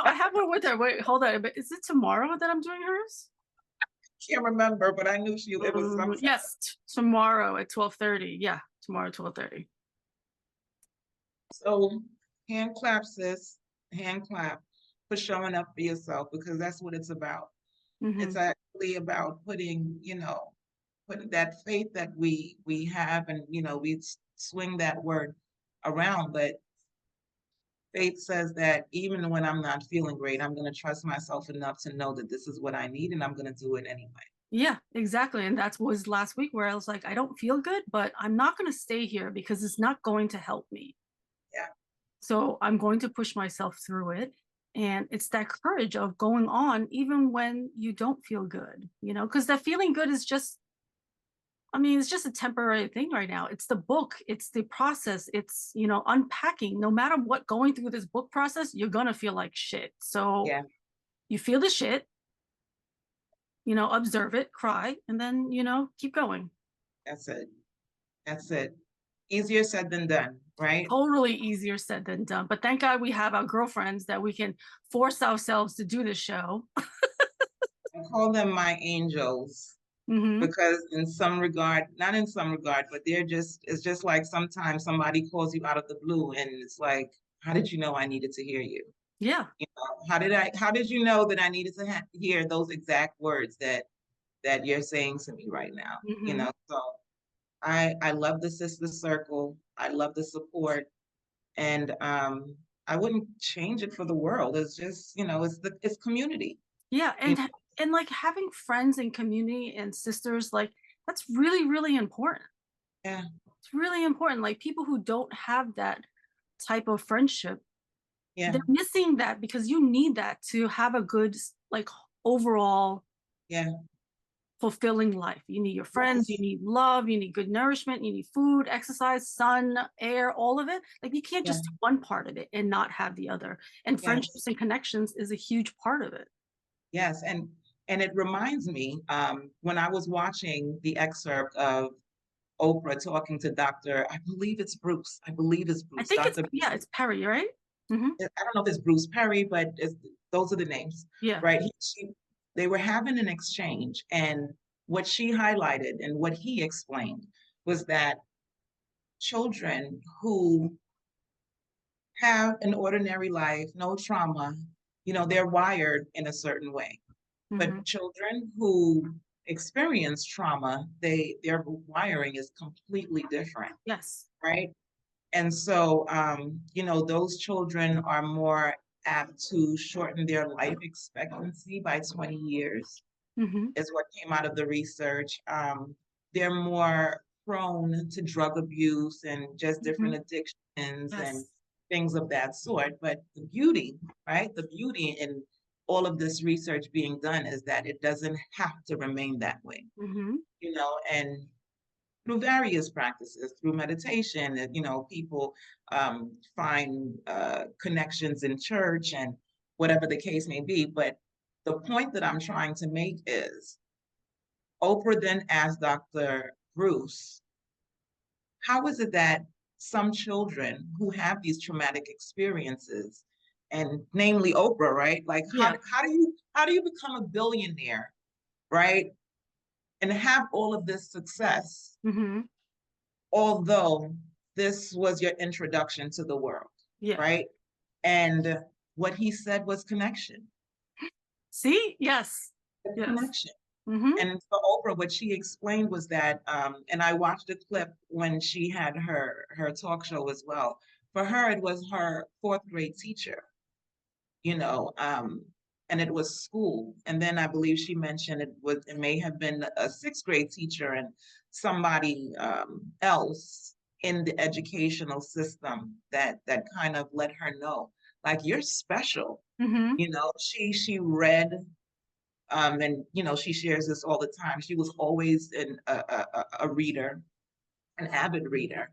I have one with her. Wait, hold on. But is it tomorrow that I'm doing hers? can't remember, but I knew it was some Yes, tomorrow at 12:30. Yeah, tomorrow 12:30. so hand clap, sis, hand clap for showing up for yourself, because that's what it's about. Mm-hmm. It's really about putting, putting that faith that we have, and we swing that word around, but faith says that even when I'm not feeling great, I'm going to trust myself enough to know that this is what I need and I'm going to do it anyway. Yeah, exactly. And that was last week where I was like, I don't feel good, but I'm not going to stay here because it's not going to help me. Yeah. So I'm going to push myself through it. And it's that courage of going on even when you don't feel good, because that feeling good is just, I mean, it's just a temporary thing right now. It's the book, it's the process, it's, unpacking. No matter what, going through this book process, you're going to feel like shit. So Yeah. you feel the shit, observe it, cry, and then, keep going. That's it. That's it. Easier said than done, right? Totally easier said than done. But thank God we have our girlfriends that we can force ourselves to do this show. I call them my angels Mm-hmm. because in some regard, not in some regard, but it's just like sometimes somebody calls you out of the blue and it's like, how did you know I needed to hear you? Yeah. How did you know that I needed to hear those exact words that you're saying to me right now? Mm-hmm. So I love the sister circle. I love the support, and I wouldn't change it for the world. It's just, it's community. Yeah. You And like having friends and community and sisters, like that's really, really important. Yeah, It's really important. Like people who don't have that type of friendship, yeah, they're missing that because you need that to have a good, like, overall yeah. fulfilling life. You need your friends, you Yes, need love, you need good nourishment, you need food, exercise, sun, air, all of it. Like you can't yeah, just do one part of it and not have the other. And yes, friendships and connections is a huge part of it. yes. And it reminds me, when I was watching the excerpt of Oprah talking to Dr. I believe it's Bruce. I believe it's I Bruce. think it's, Dr. yeah, it's Perry, right? Mm-hmm. I don't know if it's Bruce Perry, but those are the names, Yeah. right? They were having an exchange, and what she highlighted and what he explained was that children who have an ordinary life, no trauma, they're wired in a certain way. Mm-hmm. But children who experience trauma, their wiring is completely different, Yes. right? And so, those children are more apt to shorten their life expectancy by 20 years, Mm-hmm. is what came out of the research. They're more prone to drug abuse and just Mm-hmm. different addictions and Yes. things of that sort. But the beauty, right? The beauty in all of this research being done is that it doesn't have to remain that way, Mm-hmm. and through various practices, through meditation, people find connections in church and whatever the case may be. But the point that I'm trying to make is Oprah then asked Dr. Bruce, how is it that some children who have these traumatic experiences, and namely Oprah, right? Like Yeah. how do you become a billionaire, right? And have all of this success, Mm-hmm. although this was your introduction to the world, Yeah. right? And what he said was connection, See? Yes. Yes. connection. Mm-hmm. And for Oprah, what she explained was that, and I watched a clip when she had her talk show as well. For her, it was her fourth grade teacher, you know, um, and it was school. And then I believe she mentioned it may have been a sixth grade teacher and somebody else in the educational system that kind of let her know, like, you're special. Mm-hmm. She read, and she shares this all the time. She was always a reader, an avid reader.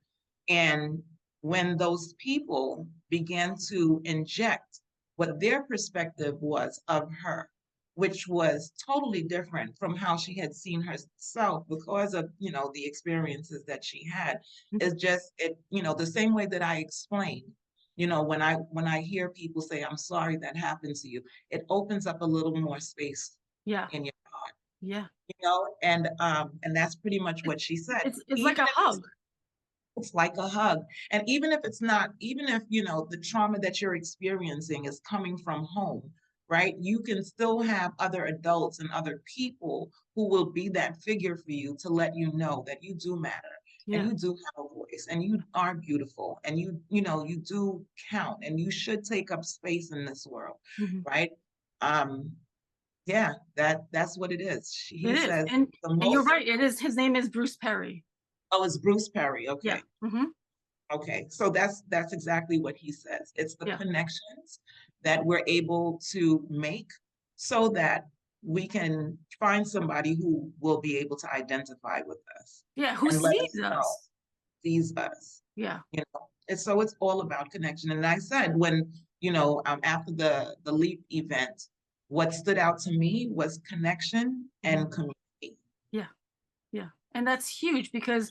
And when those people began to inject what their perspective was of her, which was totally different from how she had seen herself because of, the experiences that she had, is just the same way that I explained. When I hear people say, I'm sorry that happened to you, it opens up a little more space Yeah. in your heart, Yeah. and that's pretty much It, what she said. it's like Even a if hug. it's like a hug. And even if it's not, even if, the trauma that you're experiencing is coming from home, right? You can still have other adults and other people who will be that figure for you to let you know that you do matter and Yeah. you do have a voice and you are beautiful and you know, you do count and you should take up space in this world, Mhm. right? Um, yeah, that's what it is. It He is. says the And you're most, right. It is. His name is Bruce Perry. oh, it's Bruce Perry. Yeah. Okay. Hmm. Okay, so that's exactly what he says. It's the Yeah. connections that we're able to make so that we can find somebody who will be able to identify with us Yeah. Who and let sees us know, us? sees us, Yeah. you know. And so it's all about connection. And I said when, you know, after the LEAP event, what stood out to me was connection Mhm. and community. Yeah. Yeah. And that's huge because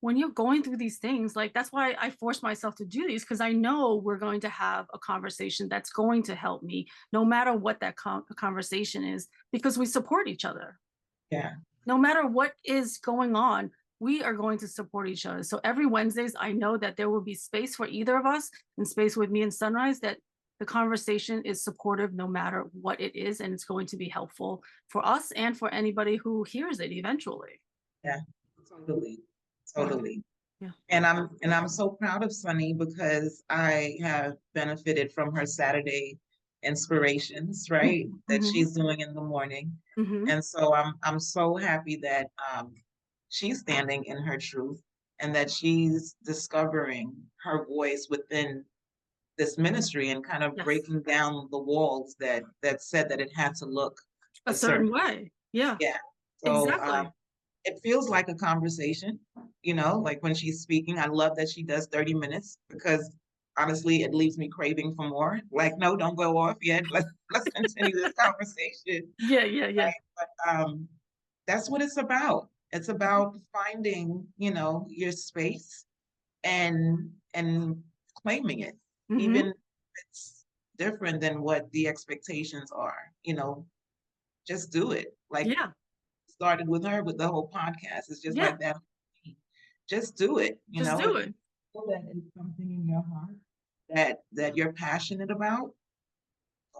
when you're going through these things, like that's why I force myself to do these because I know we're going to have a conversation that's going to help me no matter what that conversation is because we support each other. Yeah. No matter what is going on, we are going to support each other. So every Wednesdays, I know that there will be space for either of us and space with me and Sunrise that the conversation is supportive no matter what it is. And it's going to be helpful for us and for anybody who hears it eventually. Yeah, totally, Yeah. totally. Yeah. And I'm so proud of Sunny because I have benefited from her Saturday inspirations, right? That Mm-hmm. she's doing in the morning. Mm-hmm. And so I'm so happy that she's standing in her truth and that she's discovering her voice within this ministry and kind of Yes. breaking down the walls that said that it had to look A a certain certain way. Yeah. yeah. So Exactly. it feels like a conversation, you know, like when she's speaking. I love that she does 30 minutes because honestly, it leaves me craving for more. Like, no, don't go off yet. Let's continue this conversation. Yeah. Yeah. Yeah. But that's what it's about. It's about finding, you know, your space and claiming it, Mm-hmm. even if it's different than what the expectations are, you know, just do it. Like Yeah. started with her with the whole podcast. It's just Yeah. like that. Just do it. You Just know, do if you it. feel that it's something in your heart that you're passionate about,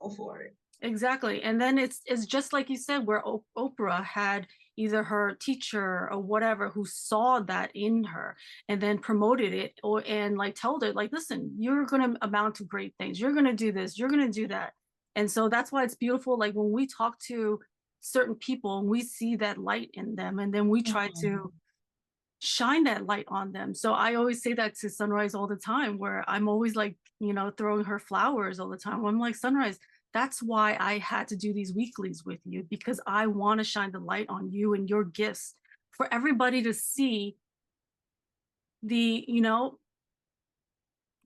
go for it. Exactly. And then it's just like you said, where Oprah had either her teacher or whatever who saw that in her and then promoted it or and like told her, like, listen, you're gonna amount to great things. You're gonna do this, you're gonna do that. And so that's why it's beautiful. Like when we talk to certain people and we see that light in them, and then we try Mhm. to shine that light on them. So I always say that to Sunrise all the time, where I'm always like, throwing her flowers all the time. I'm like, Sunrise, that's why I had to do these weeklies with you, because I want to shine the light on you and your gifts for everybody to see the,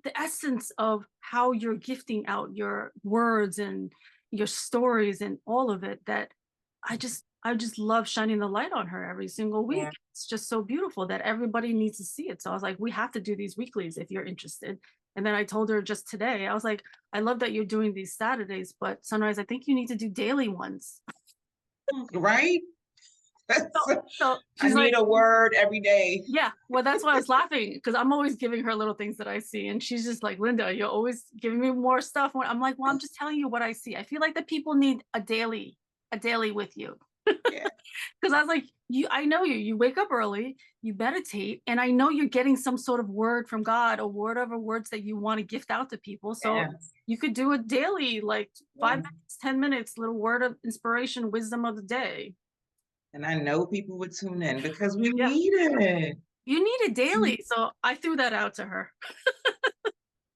the essence of how you're gifting out your words and your stories and all of it. That I just love shining the light on her every single week. Yeah. It's just so beautiful that everybody needs to see it. So I was like, we have to do these weeklies if you're interested. And then I told her just today, I was like, I love that you're doing these Saturdays, but Sunrise, I think you need to do daily ones. Right? So, so I she's need like, a word every day. yeah, well, that's why I was laughing because I'm always giving her little things that I see. And she's just like, Linda, you're always giving me more stuff. I'm like, well, I'm just telling you what I see. I feel like the people need a daily with you. Yeah. Because I was like, I know you wake up early, you meditate, and I know you're getting some sort of word from God or whatever words that you want to gift out to people. So Yeah. you could do a daily, like Yeah. 5 minutes, 10 minutes, little word of inspiration, wisdom of the day. And I know people would tune in because we Yeah. need it. You need it daily. So I threw that out to her.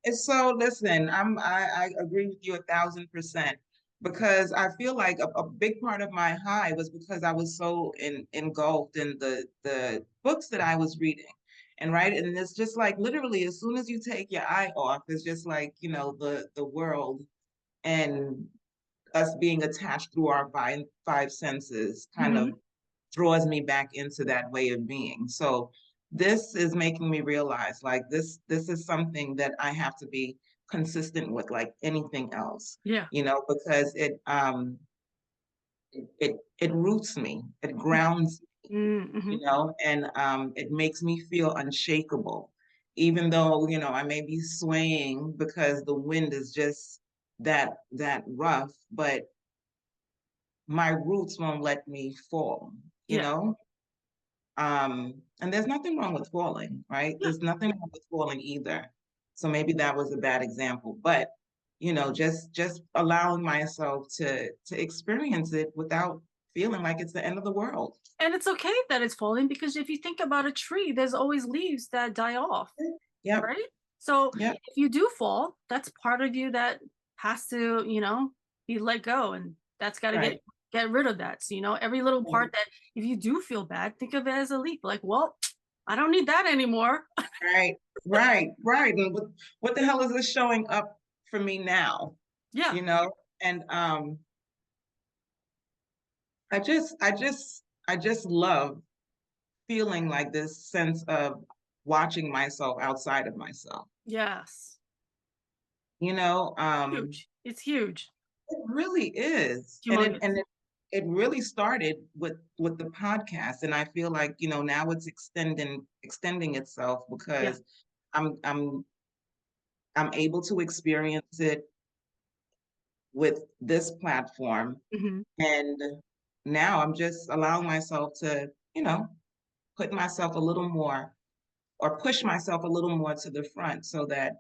And so listen, I agree with you 1,000% because I feel like a big part of my high was because I was so engulfed in the books that I was reading. And right, and it's just like literally as soon as you take your eye off, it's just like, you know, the world and us being attached through our five senses kind of Mhm. draws me back into that way of being. So this is making me realize like this is something that I have to be consistent with like anything else, Yeah. you know, because it roots me, it grounds me, you Mm-hmm. know, and it makes me feel unshakable, even though, you know, I may be swaying because the wind is just that rough, but my roots won't let me fall, you Yeah. know? And there's nothing wrong with falling, right? Yeah. There's nothing wrong with falling either. So maybe that was a bad example, but just allowing myself to experience it without feeling like it's the end of the world. And it's okay that it's falling, because if you think about a tree, there's always leaves that die off, Yep, right? So yep, if you do fall, that's part of you that has to, be let go, and that's got to right. get rid of that. So, every little part that, if you do feel bad, think of it as a leap. Like, well, I don't need that anymore. Right, right, right. And what the hell is this showing up for me now? Yeah. You know? And I just love feeling like this sense of watching myself outside of myself. Yes. You know, Huge. It's huge. it really is. And it Humongous. and it really started with the podcast. And I feel like, now it's extending itself Yeah. because I'm I'm I'm able to experience it with this platform. Hmm. And now I'm just allowing myself to, put myself a little more or push myself a little more to the front so that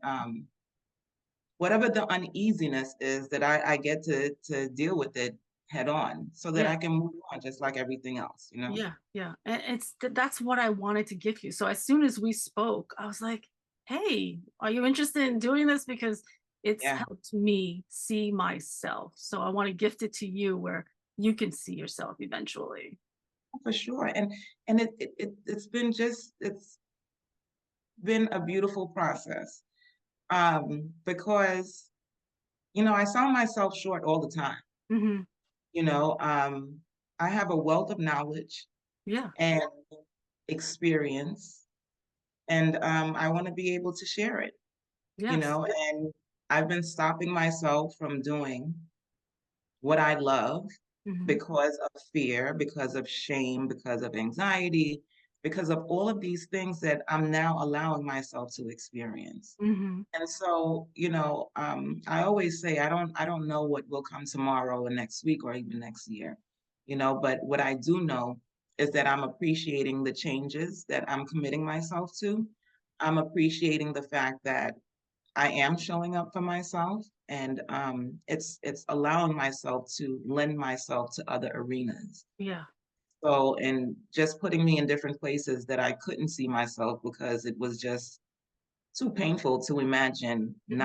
whatever the uneasiness is, that I get to deal with it head on so that Yeah. I can move on just like everything else. Yeah, yeah. And that's what I wanted to give you. So as soon as we spoke, I was like, "Hey, are you interested in doing this? Because it's Yeah, helped me see myself. So I want to gift it to you where you can see yourself eventually." for sure. And it's been a beautiful process. Because, I saw myself short all the time. Hmm. You know, I have a wealth of knowledge Yeah. and experience, and I want to be able to share it, Yes. and I've been stopping myself from doing what I love Hmm. because of fear, because of shame, because of anxiety, because of all of these things that I'm now allowing myself to experience. Hmm. And so, I always say I don't know what will come tomorrow or next week or even next year, but what I do know is that I'm appreciating the changes that I'm committing myself to. I'm appreciating the fact that I am showing up for myself, and it's allowing myself to lend myself to other arenas. Yeah. So, and just putting me in different places that I couldn't see myself because it was just too painful to imagine Hmm.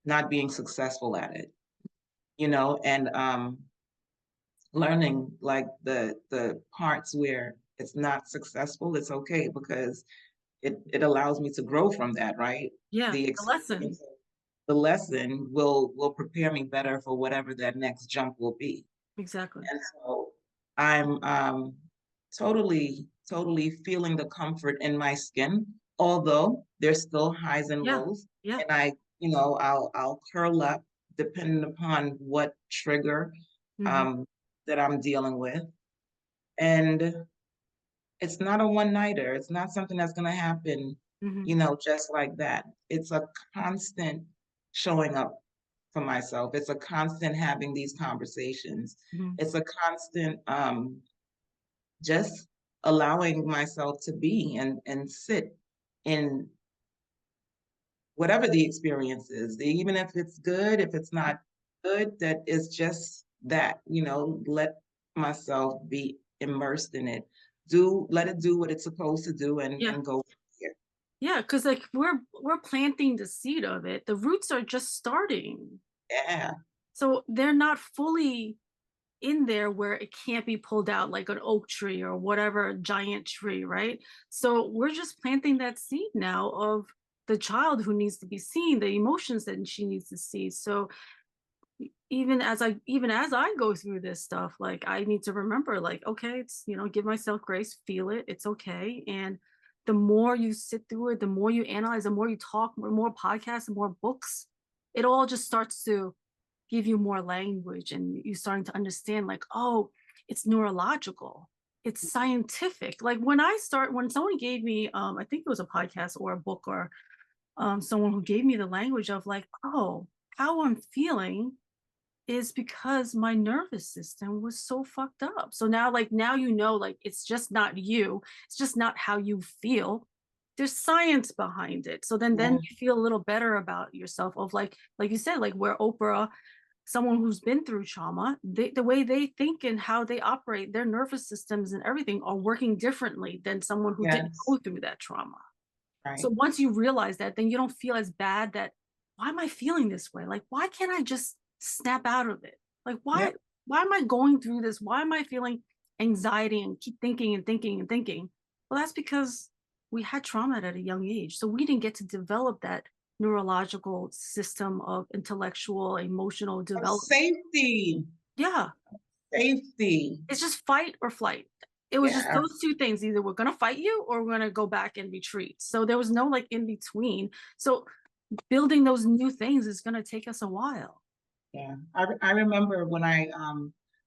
not being successful at it, and learning like the parts where it's not successful, it's okay because it allows me to grow from that, right? Yeah. The The lesson. experience, the lesson will prepare me better for whatever that next jump will be. Exactly. And so I'm totally feeling the comfort in my skin, although there's still highs and Yeah. lows. Yeah. And I'll curl up depending upon what trigger Hmm. um, that I'm dealing with. And it's not a one-nighter. It's not something that's going to happen, Hmm. just like that. It's a constant showing up for myself. It's a constant having these conversations. Hmm. It's a constant just allowing myself to be and sit in whatever the experience is, even if it's good, if it's not good, that is just that, let myself be immersed in it. Let it do what it's supposed to do Yeah. and go from here. Yeah. Because like we're planting the seed of it. The roots are just starting. Yeah, So they're not fully in there where it can't be pulled out like an oak tree or whatever giant tree, right? So we're just planting that seed now of the child who needs to be seen, the emotions that she needs to see. So even as I go through this stuff, like I need to remember, like, okay, it's give myself grace, feel it, it's okay. And the more you sit through it, the more you analyze, the more you talk, more podcasts, the more books, it all just starts to give you more language, and you starting to understand, like, oh, it's neurological, it's scientific. Like when someone gave me I think it was a podcast or a book or someone who gave me the language of like, oh, how I'm feeling is because my nervous system was so fucked up. So now, like, now you know, like, it's just not you. It's just not how you feel. There's science behind it. So then Yeah. you feel a little better about yourself. Of like you said, like where Oprah, someone who's been through trauma, the way they think and how they operate, their nervous systems and everything are working differently than someone who didn't Yes. go through that trauma. So Right. once you realize that, then you don't feel as bad that, why am I feeling this way? Like, why can't I just snap out of it? Like, Yep. why am I going through this? Why am I feeling anxiety and keep thinking and thinking and thinking? Well, that's because we had trauma at a young age. So we didn't get to develop that neurological system of intellectual, emotional Of development. safety. Yeah. Safety. It's just fight or flight. It was just Yeah. those two things. Either we're gonna fight you or we're gonna go back and retreat. So there was no like in between. So building those new things is gonna take us a while. Yeah. I remember when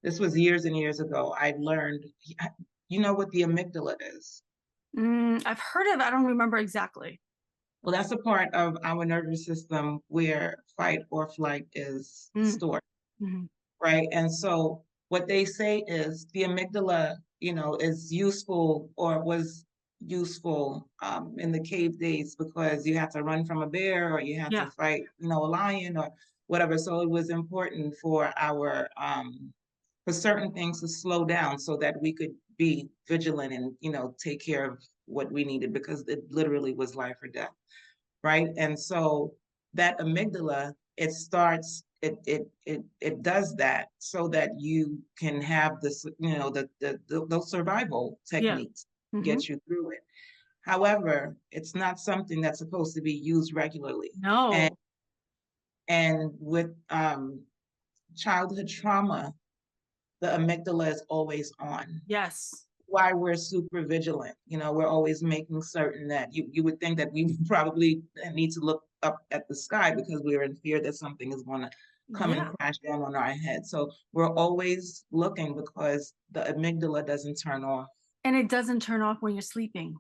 this was years and years ago, I learned, you know what the amygdala is? I've heard of it. I don't remember exactly. Well, that's a part of our nervous system where fight or flight is Mm, stored, mhm. right? And so what they say is the amygdala, is useful or was useful in the cave days because you had to run from a bear or you had to Yeah. fight, a lion or whatever. So it was important for for certain things to slow down so that we could be vigilant and, take care of what we needed because it literally was life or death, right? And so that amygdala, it does that so that you can have this, those survival Yeah. techniques to Hmm. get you through it. However, it's not something that's supposed to be used regularly. And No. and with childhood trauma, the amygdala is always on. Yes. Why we're super vigilant. We're always making certain that you would think that we probably need to look up at the sky because we're in fear that something is going to come and Yeah. crash down on our head. So we're always looking because the amygdala doesn't turn off. And it doesn't turn off when you're sleeping.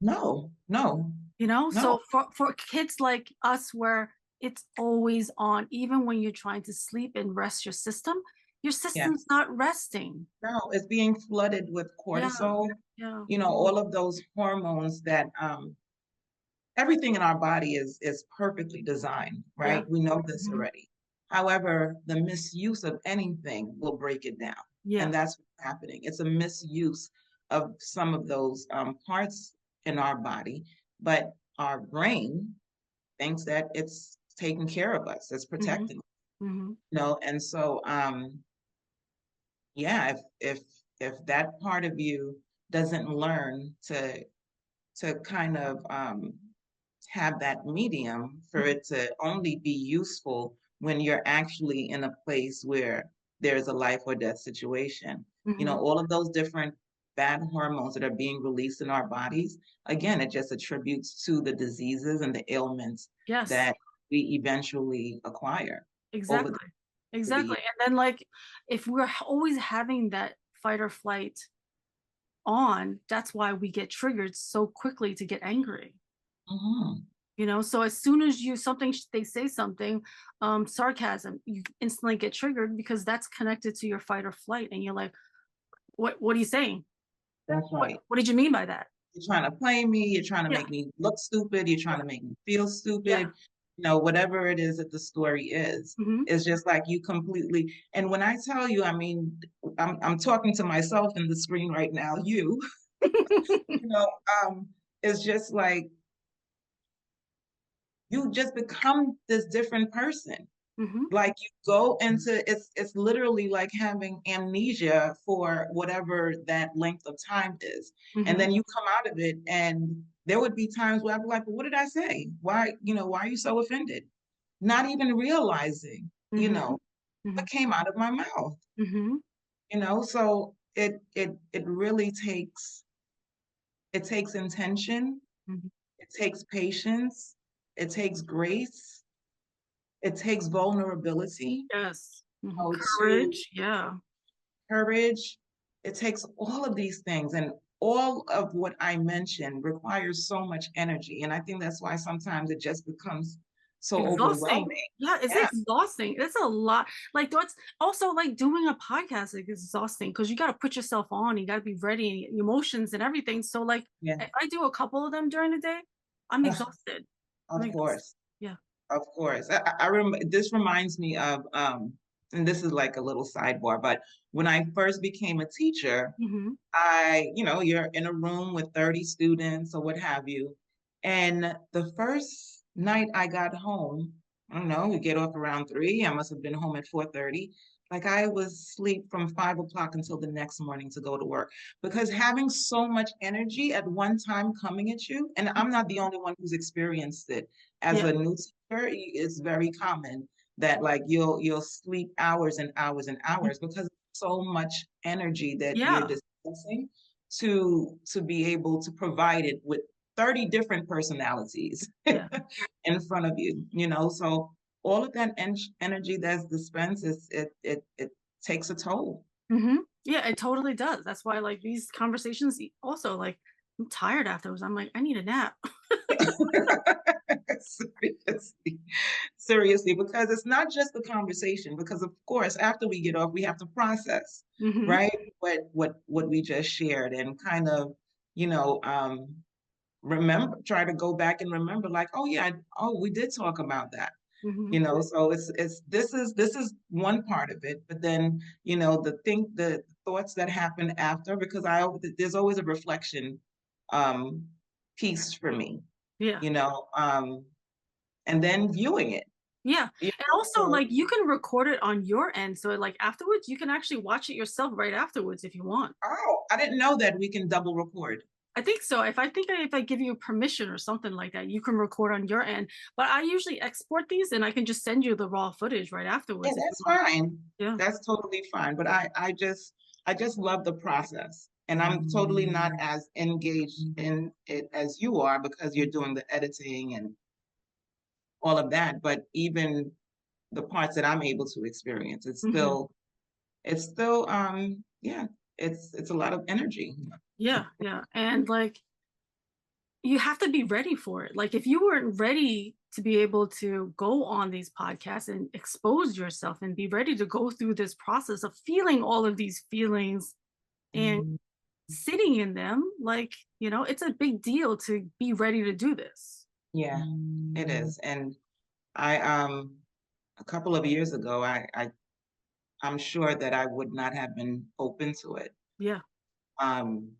No, no, no. So for kids like us where it's always on, even when you're trying to sleep and rest your Yeah, system's not resting. no. It's being flooded with Yeah. cortisol. Yeah. All of those hormones that everything in our body is perfectly designed, Yeah. right? We know this Mhm. already. However, the misuse of anything will break it down. And Yeah. that's what's happening. It's a misuse of some of those parts in our body, but our brain thinks that it's taking care of us, it's Mhm. protecting, Mhm. and so yeah, if that part of you doesn't learn to kind of have that medium for Mhm. it to only be useful when you're actually in a place where there's a life or death situation. Mhm. All of those different bad hormones that are being released in our bodies, again, it just attributes to the diseases and the ailments Yes. that we eventually acquire over Exactly. the Exactly. years. And then like if we're always having that fight or flight on, that's why we get triggered so quickly to get angry. Mhm. So as soon as they say something, sarcasm, you instantly get triggered because that's connected to your fight or flight. And you're like, what are you saying? That's right. What did you mean by that? You're trying to play me, you're trying to Yeah. make me look stupid, you're trying Yeah. to make me feel Yeah. stupid, whatever it is that the story is. Hmm. It's just like you completely, and when I tell you, I mean, I'm talking to myself in the screen right now, you know, it's just like you just become this different person. Hmm. Like you go into it's literally like having amnesia for whatever that length of time is. And Hmm. then you come out of it and there would be times where I'd be like, well, what did I say? Why are you so offended? Not even realizing, Hmm. what Hmm. came out of my mouth, Hmm. so it really takes intention, Hmm. it takes patience, it takes grace, it takes vulnerability, Yes. to Courage. Yeah. courage. It takes all of these things. And all of what I mentioned requires so much energy. And I think that's why sometimes it just becomes so Exhausting. overwhelming. Yeah, it's Yeah, exhausting. It's a lot. Like that's also like doing a podcast like exhausting because you got to put yourself on. You got to be ready, emotions and everything. So like yeah, if I do a couple of them during the day, I'm ugh, exhausted. I'm of exhausted. course. Yeah. Of course. I remember this reminds me of and this is like a little sidebar, but when I first became a teacher, Hmm. you're in a room with 30 students or what have you. And the first night I got home, I don't know, we get off around 3. I must have been home at 4:30. Like I was asleep from 5 o'clock until the next morning to go to work because having so much energy at one time coming at you, and I'm not the only one who's experienced it. As Yeah. a new teacher, it's very common that like you'll sleep hours and hours and hours because so much energy that you're Yeah. discussing to be able to provide it with 30 different personalities Yeah. in front of you, so all of that energy that's dispensed it takes a toll. Hmm. Yeah, it totally does. That's why like these conversations also like I'm tired afterwards. I'm like, I need a nap. Seriously, seriously, because it's not just the conversation, because of course after we get off we have to process, Hmm. right, what we just shared and kind of, you know um remember, try to go back and remember like, oh yeah, oh we did talk about that. Hmm. So it's this is one part of it, but then the thoughts that happen after, because there's always a reflection um piece for me, Yeah. you know um and then viewing it, Yeah. And also so like you can record it on your end. So like afterwards you can actually watch it yourself right afterwards if you want. oh, I didn't know that we can double record. I think so. If I give you permission or something like that, you can record on your end. But I usually export these and I can just send you the raw footage right Yeah, afterwards if you that's want. fine. Yeah. That's totally fine. But I just love the process. And I'm totally not as engaged in it as you are because you're doing the editing and all of that. But even the parts that I'm able to experience, Hmm. it's still yeah, it's a lot of energy. Yeah. Yeah. And like you have to be ready for it. Like if you weren't ready to be able to go on these podcasts and expose yourself and be ready to go through this process of feeling all of these feelings and sitting in them, like, it's a big deal to be ready to do this. Yeah, it is. And I a couple of years ago, I'm sure that I would not have been open to it. Yeah. Um,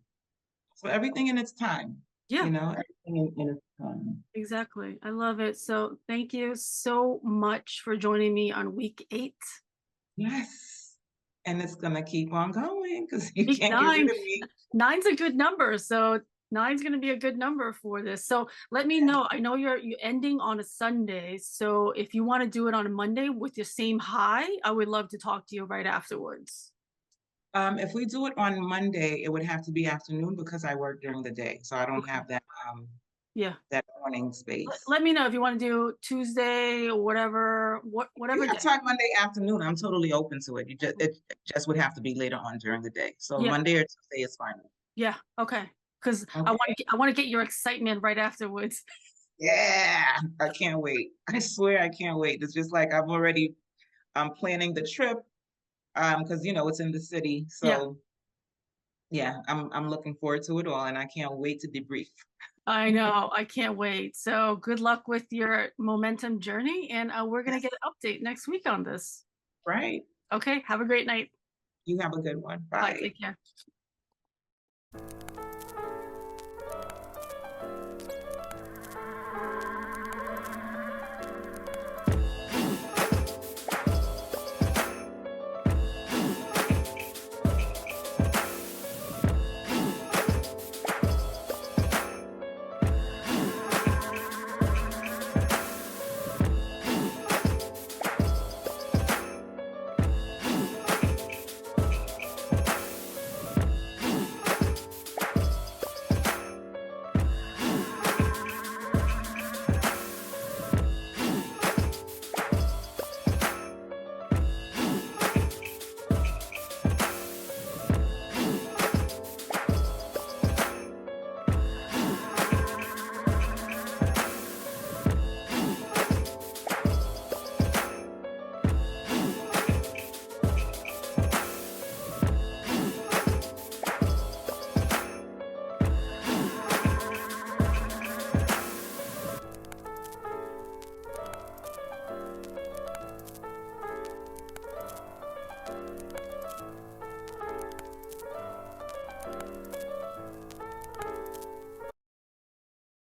so everything in its time, Yeah, everything in its time. exactly. I love it. So thank you so much for joining me on week 8. Yes. And it's gonna keep on going because you Week can't get rid nine. of me. Nine's a good number. So nine's going to be a good number for this. So let me Yes. know. I know you're ending on a Sunday. So if you want to do it on a Monday with your same high, I would love to talk to you right afterwards. If we do it on Monday, it would have to be afternoon because I work during the day, so I don't Okay. have that Yeah. that morning space. Let me know if you want to do Tuesday or whatever, You whatever have day. time Monday afternoon, I'm totally open to it. It just would have to be later on during the day. So Yeah. Monday or Tuesday is fine. Yeah. Okay. Because Okay. I want to get your excitement right afterwards. Yeah, I can't wait. I swear I can't wait. It's just like I'm planning the trip because it's in the city. Yeah. So yeah, I'm looking forward to it all and I can't wait to debrief. I know. I can't wait. So good luck with your momentum journey. And we're going to Yes, get an update next week on this. right. Okay. Have a great night. You have a good one. Bye. Bye. Take care.